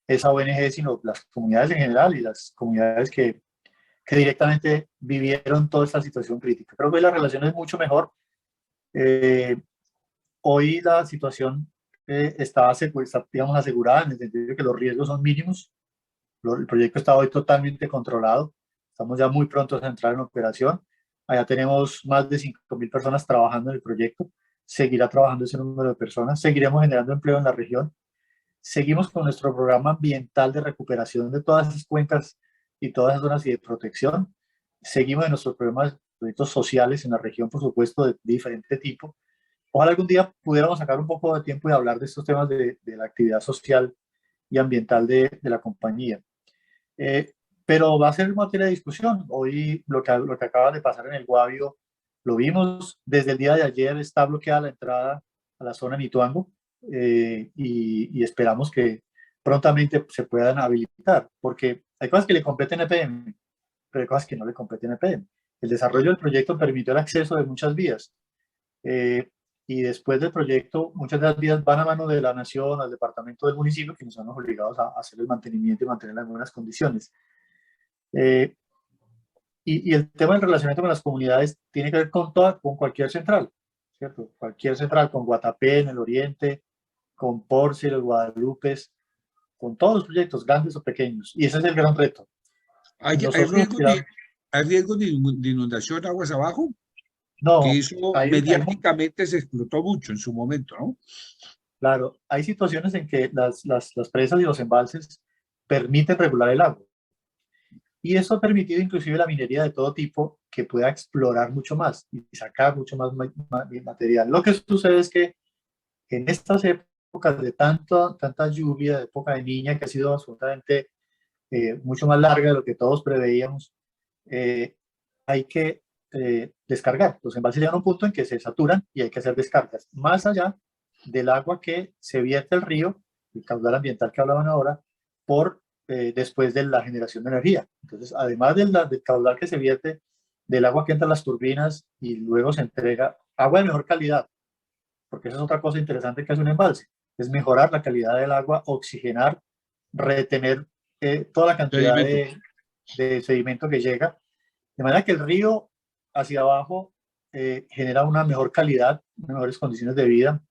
esa ONG, sino las comunidades en general y las comunidades que directamente vivieron toda esta situación crítica. Creo que la relación es mucho mejor. Hoy la situación está, digamos, asegurada en el sentido de que los riesgos son mínimos. El proyecto está hoy totalmente controlado. Estamos ya muy pronto a entrar en operación. Allá tenemos más de 5.000 personas trabajando en el proyecto. Seguirá trabajando ese número de personas. Seguiremos generando empleo en la región. Seguimos con nuestro programa ambiental de recuperación de todas esas cuencas y todas esas zonas y de protección. Seguimos en nuestros proyectos sociales en la región, por supuesto, de diferente tipo. Ojalá algún día pudiéramos sacar un poco de tiempo y hablar de estos temas de la actividad social y ambiental de la compañía. Pero va a ser materia de discusión. Hoy lo que acaba de pasar en el Guavio, lo vimos desde el día de ayer, está bloqueada la entrada a la zona de Hidroituango y esperamos que prontamente se puedan habilitar, porque hay cosas que le competen a EPM, pero hay cosas que no le competen a EPM. El desarrollo del proyecto permitió el acceso de muchas vías. Y después del proyecto, muchas de las vías van a mano de la nación, al departamento, del municipio, que nos son obligados a hacer el mantenimiento y mantenerlas en buenas condiciones. Y el tema del relacionamiento con las comunidades tiene que ver con cualquier central, ¿cierto? Cualquier central, con Guatapé en el oriente, con Porce, los Guadalupes, con todos los proyectos, grandes o pequeños. Y ese es el gran reto. ¿Hay riesgo de inundación aguas abajo? No. Que eso mediáticamente se explotó mucho en su momento, ¿no? Claro, hay situaciones en que las presas y los embalses permiten regular el agua. Y eso ha permitido inclusive la minería de todo tipo que pueda explorar mucho más y sacar mucho más material. Lo que sucede es que en estas épocas de tanta lluvia, de época de niña, que ha sido absolutamente mucho más larga de lo que todos preveíamos, hay que descargar. Los embalses llegan a un punto en que se saturan y hay que hacer descargas. Más allá del agua que se vierte al río, el caudal ambiental que hablaban ahora, después de la generación de energía. Entonces, además del caudal que se vierte, del agua que entra a las turbinas y luego se entrega agua de mejor calidad, porque esa es otra cosa interesante que hace un embalse, es mejorar la calidad del agua, oxigenar, retener toda la cantidad de sedimento que llega, de manera que el río hacia abajo genera una mejor calidad, mejores condiciones de vida,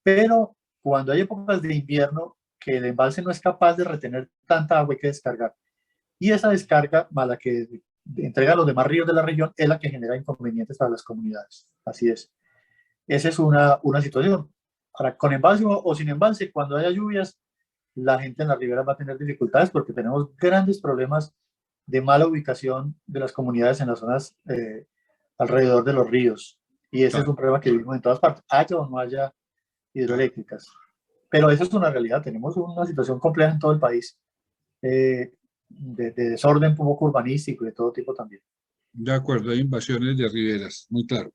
pero cuando hay épocas de invierno que el embalse no es capaz de retener tanta agua, hay que descargar. Y esa descarga, más la que entrega a los demás ríos de la región, es la que genera inconvenientes para las comunidades. Así es. Esa es una situación. Ahora, con embalse o sin embalse, cuando haya lluvias, la gente en la ribera va a tener dificultades porque tenemos grandes problemas de mala ubicación de las comunidades en las zonas alrededor de los ríos. Y ese es un problema que vivimos en todas partes, haya o no haya hidroeléctricas. Pero esa es una realidad. Tenemos una situación compleja en todo el país, de desorden un poco urbanístico y de todo tipo también. De acuerdo, hay invasiones de riberas, muy claro.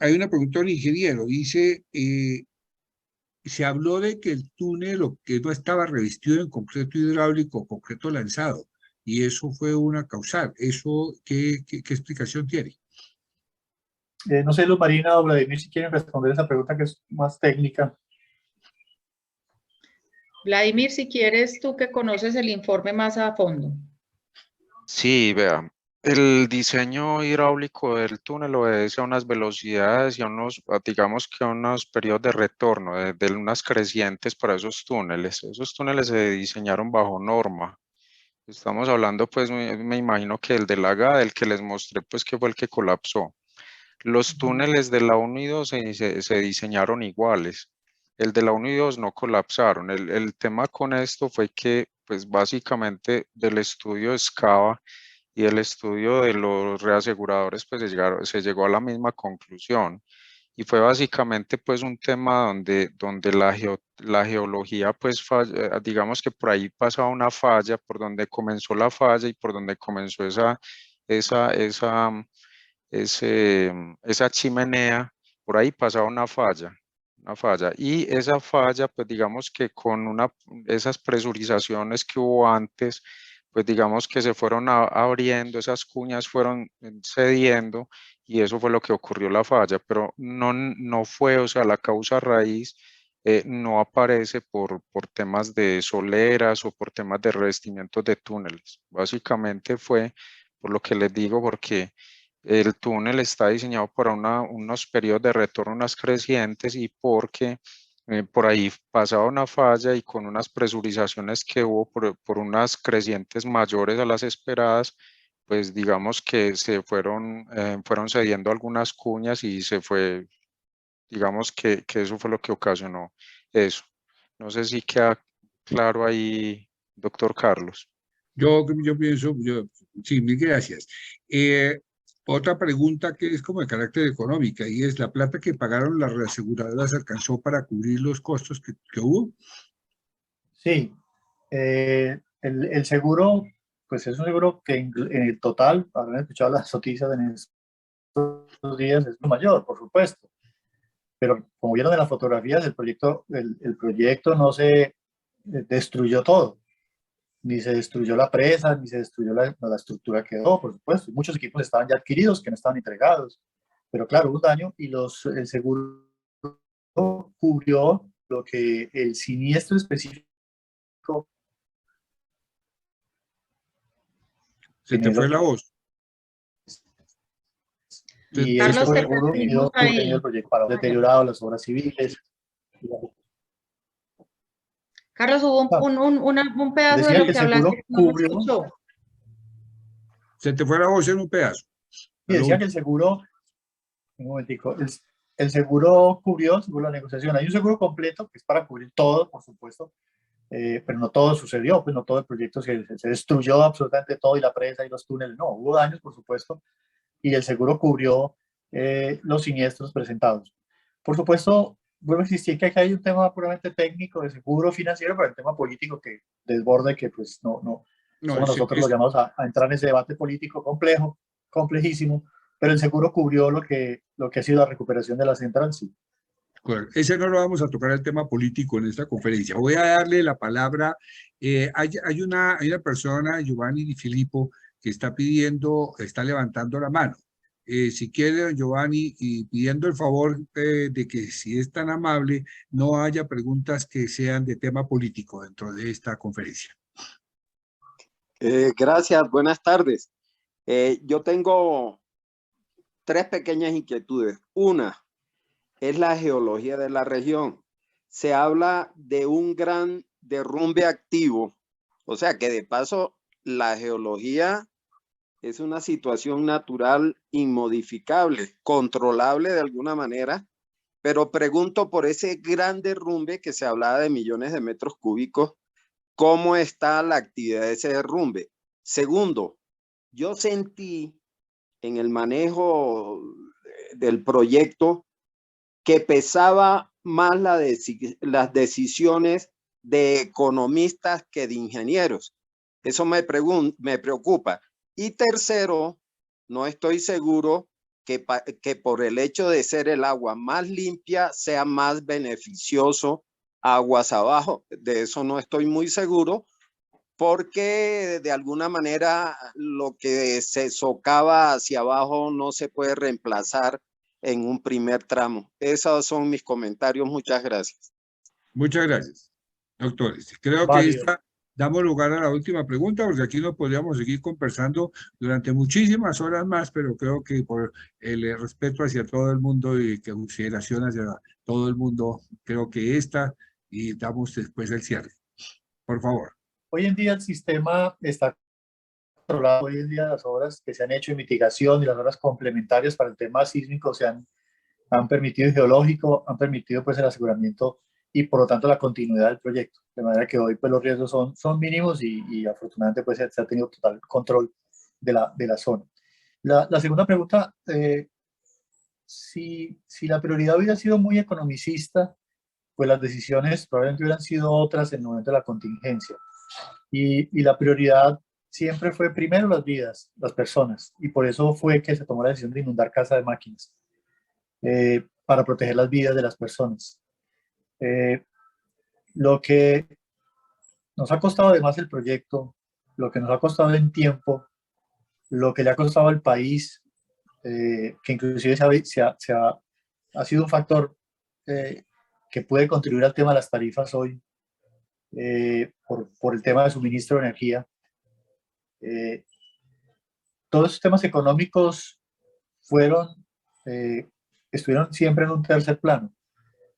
hay una pregunta del ingeniero. Dice, se habló de que el túnel o que no estaba revestido en concreto hidráulico o concreto lanzado, y eso fue una causal. ¿Eso qué explicación tiene? No sé, Luz Marina o Vladimir, si quieren responder esa pregunta que es más técnica. Vladimir, si quieres, tú que conoces el informe más a fondo. Sí, vea, el diseño hidráulico del túnel obedece a unas velocidades y a unos, digamos que a unos periodos de retorno, de unas crecientes para esos túneles. Esos túneles se diseñaron bajo norma. Estamos hablando, pues, me imagino que el de la GA, el que les mostré, pues, que fue el que colapsó. Los túneles de la 1 y 2 se diseñaron iguales. El de la 1 y 2 no colapsaron. El tema con esto fue que, pues, básicamente del estudio de Scava y el estudio de los reaseguradores, pues, se llegó a la misma conclusión. Y fue básicamente, pues, un tema donde la geología, pues, digamos que por ahí pasaba una falla, por donde comenzó la falla y por donde comenzó esa chimenea, por ahí pasaba una falla. Y esa falla, pues digamos que con esas presurizaciones que hubo antes, pues digamos que se fueron abriendo, esas cuñas fueron cediendo y eso fue lo que ocurrió la falla, pero no fue, o sea, la causa raíz no aparece por temas de soleras o por temas de revestimientos de túneles. Básicamente fue, por lo que les digo, porque el túnel está diseñado para unos periodos de retorno, unas crecientes, y porque por ahí pasaba una falla y con unas presurizaciones que hubo por unas crecientes mayores a las esperadas, pues digamos que fueron cediendo algunas cuñas y se fue, digamos que eso fue lo que ocasionó eso. No sé si queda claro ahí, doctor Carlos. Yo pienso, sí, mil gracias. Otra pregunta que es como de carácter económica, y es: ¿la plata que pagaron las reaseguradoras alcanzó para cubrir los costos que hubo? Sí, el seguro, pues es un seguro que en el total, habrán escuchado las noticias en estos días, es mayor, por supuesto. Pero como vieron en las fotografías, el proyecto no se destruyó todo. Ni se destruyó la presa, ni se destruyó la estructura quedó, por supuesto. Muchos equipos estaban ya adquiridos, que no estaban entregados. Pero claro, hubo un daño y el seguro cubrió lo que el siniestro específico. Se te fue la voz. Y Carlos, el te seguro perdimos ahí. el proyecto para deteriorado, las obras civiles. Carlos, hubo un pedazo de Decía lo que que el seguro hablaste que no se cubrió. escuchó. Se te fue la voz en un pedazo. Y decía que el seguro, un momentico, el seguro cubrió, según la negociación, hay un seguro completo que es para cubrir todo, por supuesto, pero no todo sucedió, pues no todo el proyecto se destruyó absolutamente todo, y la presa y los túneles, no, hubo daños, por supuesto, y el seguro cubrió los siniestros presentados. Por supuesto, vuelvo a insistir que aquí hay un tema puramente técnico de seguro financiero, pero el tema político que desborda y que pues no somos nosotros los llamados a entrar en ese debate político complejo, complejísimo, pero el seguro cubrió lo que ha sido la recuperación de la central, sí. Ese no lo vamos a tocar, el tema político, en esta conferencia. Voy a darle la palabra. Hay una persona, Giovanni Di Filippo, que está levantando la mano. Si quiere, Giovanni, y pidiendo el favor de que, si es tan amable, no haya preguntas que sean de tema político dentro de esta conferencia. Gracias, buenas tardes. Yo tengo 3 pequeñas inquietudes. Una es la geología de la región. Se habla de un gran derrumbe activo, o sea que de paso la geología es una situación natural inmodificable, controlable de alguna manera, pero pregunto por ese gran derrumbe que se hablaba de millones de metros cúbicos, ¿cómo está la actividad de ese derrumbe? Segundo, yo sentí en el manejo del proyecto que pesaba más las decisiones de economistas que de ingenieros. Eso me preocupa. Y tercero, no estoy seguro que por el hecho de ser el agua más limpia sea más beneficioso aguas abajo. De eso no estoy muy seguro, porque de alguna manera lo que se socava hacia abajo no se puede reemplazar en un primer tramo. Esos son mis comentarios. Muchas gracias. Muchas gracias, doctores. Creo Válido. que damos lugar a la última pregunta, porque aquí no podríamos seguir conversando durante muchísimas horas más, pero creo que por el respeto hacia todo el mundo y consideración hacia todo el mundo, creo que y damos después el cierre. Por favor. Hoy en día el sistema está controlado. Hoy en día las obras que se han hecho de mitigación y las obras complementarias para el tema sísmico han permitido, y geológico, han permitido pues el aseguramiento y por lo tanto la continuidad del proyecto. De manera que hoy pues los riesgos son mínimos y afortunadamente pues se ha tenido total control de la zona. La segunda pregunta, si la prioridad hubiera sido muy economicista, pues las decisiones probablemente hubieran sido otras en el momento de la contingencia. Y la prioridad siempre fue primero las vidas, las personas, y por eso fue que se tomó la decisión de inundar Casa de Máquinas, para proteger las vidas de las personas. Lo que nos ha costado además el proyecto, lo que nos ha costado en tiempo, lo que le ha costado al país, que inclusive ha sido un factor que puede contribuir al tema de las tarifas hoy, por el tema de suministro de energía. Todos esos temas económicos estuvieron siempre en un tercer plano,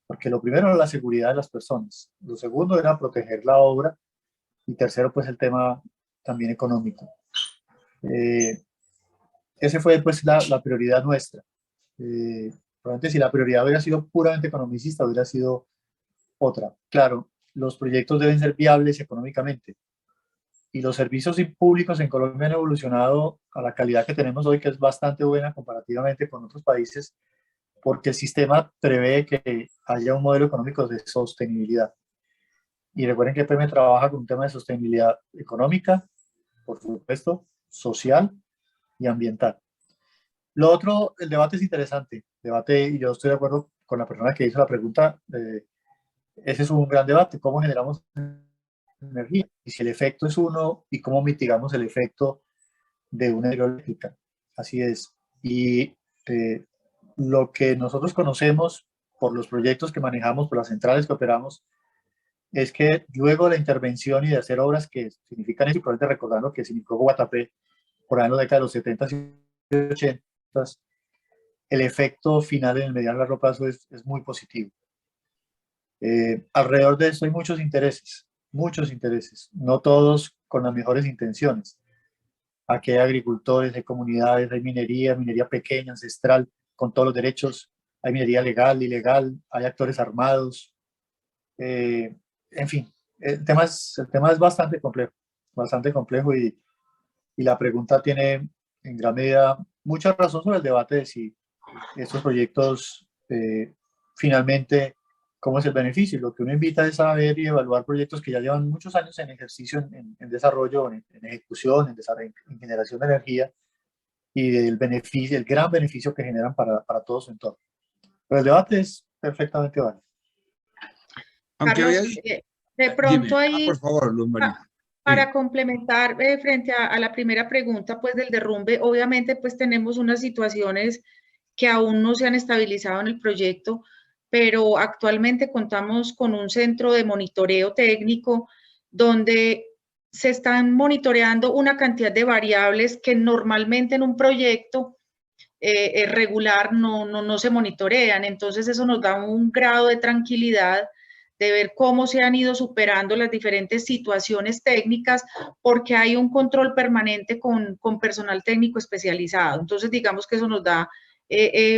porque lo primero era la seguridad de las personas, lo segundo era proteger la obra y tercero pues el tema también económico. Ese fue pues la prioridad nuestra. Probablemente si la prioridad hubiera sido puramente economicista hubiera sido otra. Claro, los proyectos deben ser viables económicamente y los servicios públicos en Colombia han evolucionado a la calidad que tenemos hoy, que es bastante buena comparativamente con otros países, porque el sistema prevé que haya un modelo económico de sostenibilidad. Y recuerden que EPM trabaja con un tema de sostenibilidad económica, por supuesto, social y ambiental. Lo otro, el debate es interesante, y yo estoy de acuerdo con la persona que hizo la pregunta. Ese es un gran debate, cómo generamos energía, y si el efecto es uno, y cómo mitigamos el efecto de una hidroeléctrica. Así es. Y lo que nosotros conocemos por los proyectos que manejamos, por las centrales que operamos, es que luego de la intervención y de hacer obras que significan eso, y probablemente recordando que significó Guatapé por ahí en la década de los 70 y 80, el efecto final en el mediano y largo plazo es muy positivo. Alrededor de esto hay muchos intereses, no todos con las mejores intenciones. Aquí hay agricultores, hay comunidades, hay minería pequeña, ancestral, con todos los derechos, hay minería legal, ilegal, hay actores armados, en fin, el tema es bastante complejo y la pregunta tiene en gran medida mucha razón sobre el debate de si estos proyectos finalmente, ¿cómo es el beneficio? Lo que uno invita es a ver y evaluar proyectos que ya llevan muchos años en ejercicio, en desarrollo, en ejecución, en generación de energía y el gran beneficio que generan para todo su entorno. Pero el debate es perfectamente válido. Carlos, de pronto ahí, por favor, Luz María. Para complementar frente a la primera pregunta pues del derrumbe, obviamente pues tenemos unas situaciones que aún no se han estabilizado en el proyecto, pero actualmente contamos con un centro de monitoreo técnico donde se están monitoreando una cantidad de variables que normalmente en un proyecto regular no se monitorean. Entonces eso nos da un grado de tranquilidad de ver cómo se han ido superando las diferentes situaciones técnicas, porque hay un control permanente con personal técnico especializado. Entonces digamos que eso nos da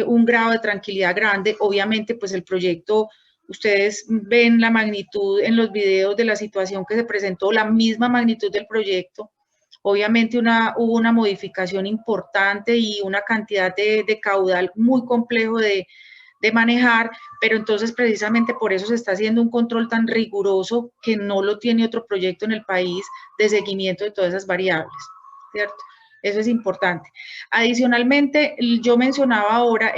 un grado de tranquilidad grande. Obviamente pues el proyecto, ustedes ven la magnitud en los videos de la situación que se presentó, la misma magnitud del proyecto. Obviamente hubo una modificación importante y una cantidad de caudal muy complejo de manejar, pero entonces precisamente por eso se está haciendo un control tan riguroso que no lo tiene otro proyecto en el país de seguimiento de todas esas variables, ¿cierto? Eso es importante. Adicionalmente, yo mencionaba ahora,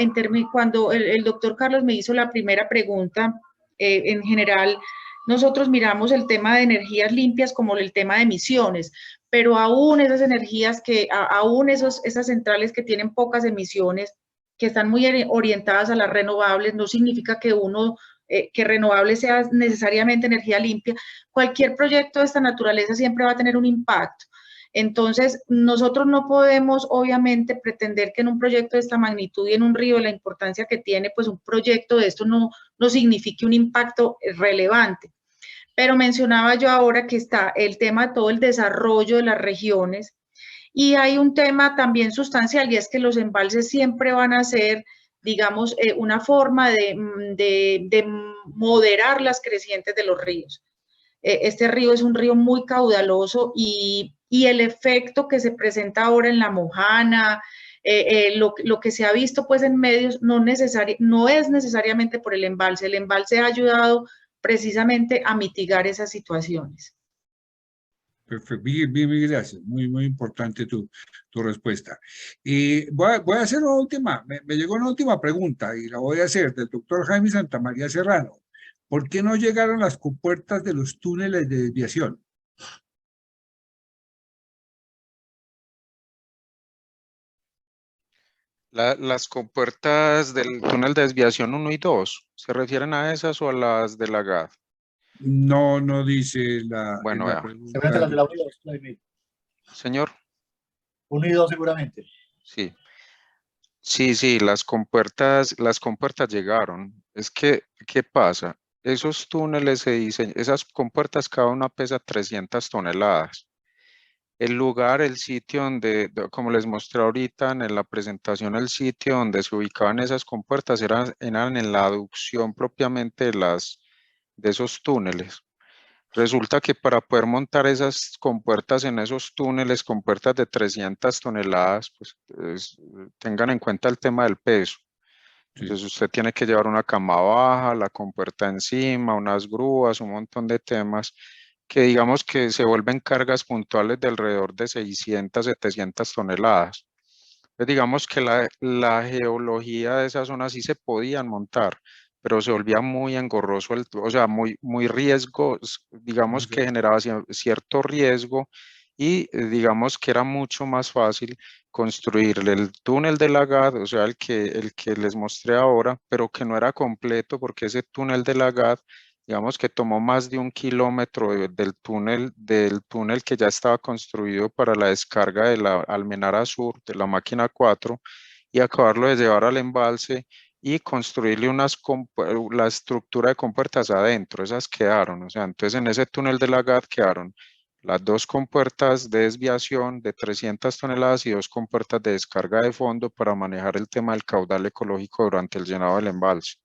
cuando el doctor Carlos me hizo la primera pregunta, en general, nosotros miramos el tema de energías limpias como el tema de emisiones, pero aún esas energías aún esas centrales que tienen pocas emisiones, que están muy orientadas a las renovables, no significa que que renovable sea necesariamente energía limpia. Cualquier proyecto de esta naturaleza siempre va a tener un impacto. Entonces, nosotros no podemos, obviamente, pretender que en un proyecto de esta magnitud y en un río, la importancia que tiene, pues un proyecto de esto no signifique un impacto relevante. Pero mencionaba yo ahora que está el tema de todo el desarrollo de las regiones, y hay un tema también sustancial, y es que los embalses siempre van a ser, digamos, una forma de moderar las crecientes de los ríos. Este río es un río muy caudaloso y el efecto que se presenta ahora en la Mojana, lo que se ha visto pues en medios, no es necesariamente por el embalse. El embalse ha ayudado precisamente a mitigar esas situaciones. Perfecto, bien, gracias. Muy importante tu respuesta. Voy a hacer una última, me llegó una última pregunta y la voy a hacer del doctor Jaime Santamaría Serrano. ¿Por qué no llegaron las compuertas de los túneles de desviación? Las compuertas del túnel de desviación 1 y 2, ¿se refieren a esas o a las de la GAD? No dice la, bueno, la pregunta. Seguramente las de la 1 y 2, señor. 1 y 2 seguramente. Sí, las compuertas llegaron. Es que, ¿qué pasa? Esos túneles se diseñan, esas compuertas cada una pesa 300 toneladas. El lugar, el sitio como les mostré ahorita en la presentación, el sitio donde se ubicaban esas compuertas eran en la aducción propiamente de esos túneles. Resulta que para poder montar esas compuertas en esos túneles, compuertas de 300 toneladas, pues tengan en cuenta el tema del peso. Entonces usted tiene que llevar una cama baja, la compuerta encima, unas grúas, un montón de temas que digamos que se vuelven cargas puntuales de alrededor de 600, 700 toneladas. Entonces digamos que la geología de esa zona sí se podían montar, pero se volvía muy engorroso, o sea, muy riesgo, digamos que generaba cierto riesgo y digamos que era mucho más fácil construir el túnel de la GAD, o sea, el que les mostré ahora, pero que no era completo porque ese túnel de la GAD, digamos que tomó más de 1 kilómetro del túnel que ya estaba construido para la descarga de la Almenara Sur, de la máquina 4, y acabarlo de llevar al embalse y construirle la estructura de compuertas adentro, esas quedaron, o sea, entonces en ese túnel de la GAD quedaron las 2 compuertas de desviación de 300 toneladas y 2 compuertas de descarga de fondo para manejar el tema del caudal ecológico durante el llenado del embalse.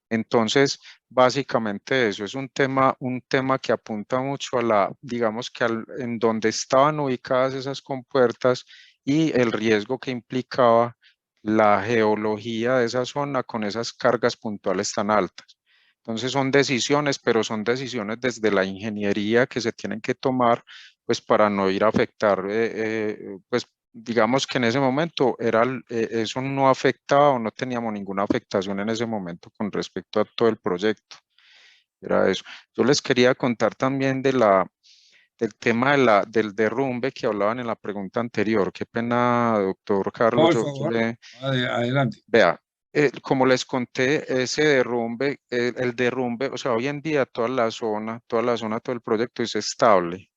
Entonces, básicamente eso es un tema que apunta mucho a digamos que en donde estaban ubicadas esas compuertas y el riesgo que implicaba la geología de esa zona con esas cargas puntuales tan altas. Entonces son decisiones, pero son decisiones desde la ingeniería que se tienen que tomar, pues para no ir a afectar, pues digamos que en ese momento eso no afectaba o no teníamos ninguna afectación en ese momento con respecto a todo el proyecto. Era eso. Yo les quería contar también del tema del derrumbe que hablaban en la pregunta anterior. Qué pena, doctor Carlos. Por favor, adelante. Vea, como les conté, ese derrumbe, el derrumbe, o sea, hoy en día todo el proyecto es estable.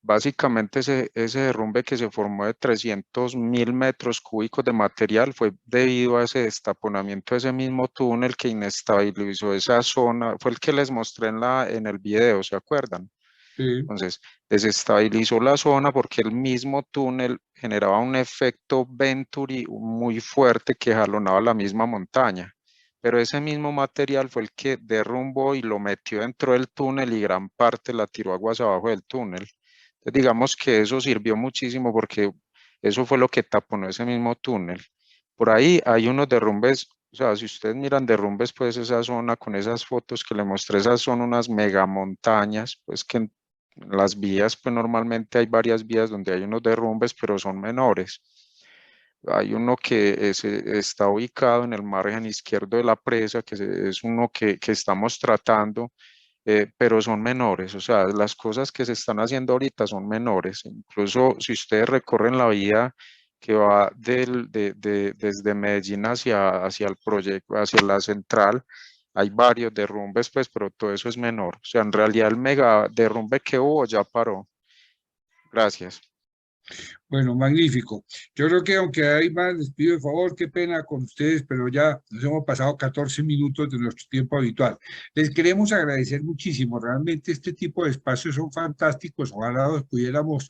Básicamente ese derrumbe que se formó de 300.000 metros cúbicos de material fue debido a ese destaponamiento de ese mismo túnel que inestabilizó esa zona, fue el que les mostré en el video, ¿se acuerdan? Sí. Entonces, desestabilizó la zona porque el mismo túnel generaba un efecto Venturi muy fuerte que jalonaba la misma montaña. Pero ese mismo material fue el que derrumbó y lo metió dentro del túnel y gran parte la tiró aguas abajo del túnel. Entonces, digamos que eso sirvió muchísimo porque eso fue lo que taponó ese mismo túnel. Por ahí hay unos derrumbes, o sea, si ustedes miran derrumbes, pues esa zona con esas fotos que les mostré, esas son unas megamontañas, pues que Las vías, pues normalmente hay varias vías donde hay unos derrumbes, pero son menores. Hay uno que está ubicado en el margen izquierdo de la presa, que es uno que estamos tratando, pero son menores. O sea, las cosas que se están haciendo ahorita son menores. Incluso si ustedes recorren la vía que va desde Medellín hacia el proyecto, hacia la central, hay varios derrumbes, pues, pero todo eso es menor. O sea, en realidad el mega derrumbe que hubo ya paró. Gracias. Bueno, magnífico. Yo creo que aunque hay más, les pido de favor, qué pena con ustedes, pero ya nos hemos pasado 14 minutos de nuestro tiempo habitual. Les queremos agradecer muchísimo. Realmente este tipo de espacios son fantásticos. Ojalá los pudiéramos.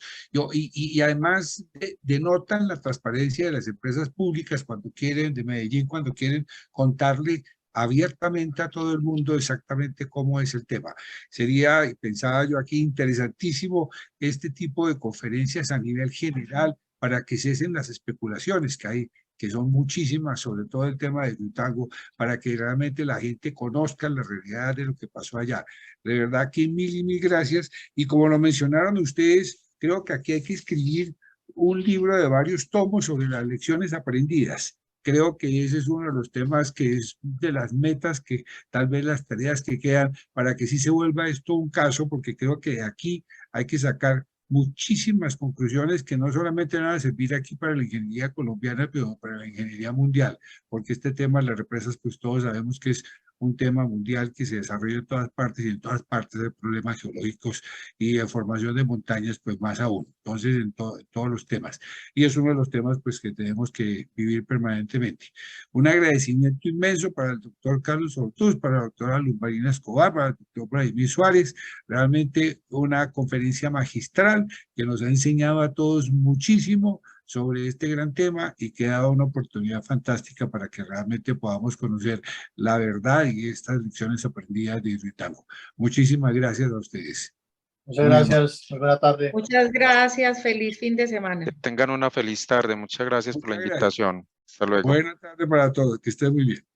Y además denotan la transparencia de las empresas públicas cuando quieren, de Medellín, cuando quieren contarle abiertamente a todo el mundo exactamente cómo es el tema. Sería, pensaba yo aquí, interesantísimo este tipo de conferencias a nivel general para que cesen las especulaciones que hay, que son muchísimas, sobre todo el tema de Hidroituango, para que realmente la gente conozca la realidad de lo que pasó allá. De verdad que mil y mil gracias. Y como lo mencionaron ustedes, creo que aquí hay que escribir un libro de varios tomos sobre las lecciones aprendidas. Creo que ese es uno de los temas que es de las metas, que tal vez las tareas que quedan para que sí se vuelva esto un caso, porque creo que aquí hay que sacar muchísimas conclusiones que no solamente van a servir aquí para la ingeniería colombiana, pero para la ingeniería mundial, porque este tema de las represas, pues todos sabemos que es un tema mundial que se desarrolla en todas partes y en todas partes de problemas geológicos y de formación de montañas, pues más aún. Entonces, en todos los temas. Y es uno de los temas, pues, que tenemos que vivir permanentemente. Un agradecimiento inmenso para el doctor Carlos Ortús, para la doctora Luz Marina Escobar, para el doctor Vladimir Suárez. Realmente una conferencia magistral que nos ha enseñado a todos muchísimo sobre este gran tema y que ha dado una oportunidad fantástica para que realmente podamos conocer la verdad y estas lecciones aprendidas de Hidroituango. Muchísimas gracias a ustedes. Muchas gracias. Muy buena tarde. Muchas gracias. Feliz fin de semana. Que tengan una feliz tarde. Muchas gracias por la invitación. Hasta luego. Buena tarde para todos. Que estén muy bien.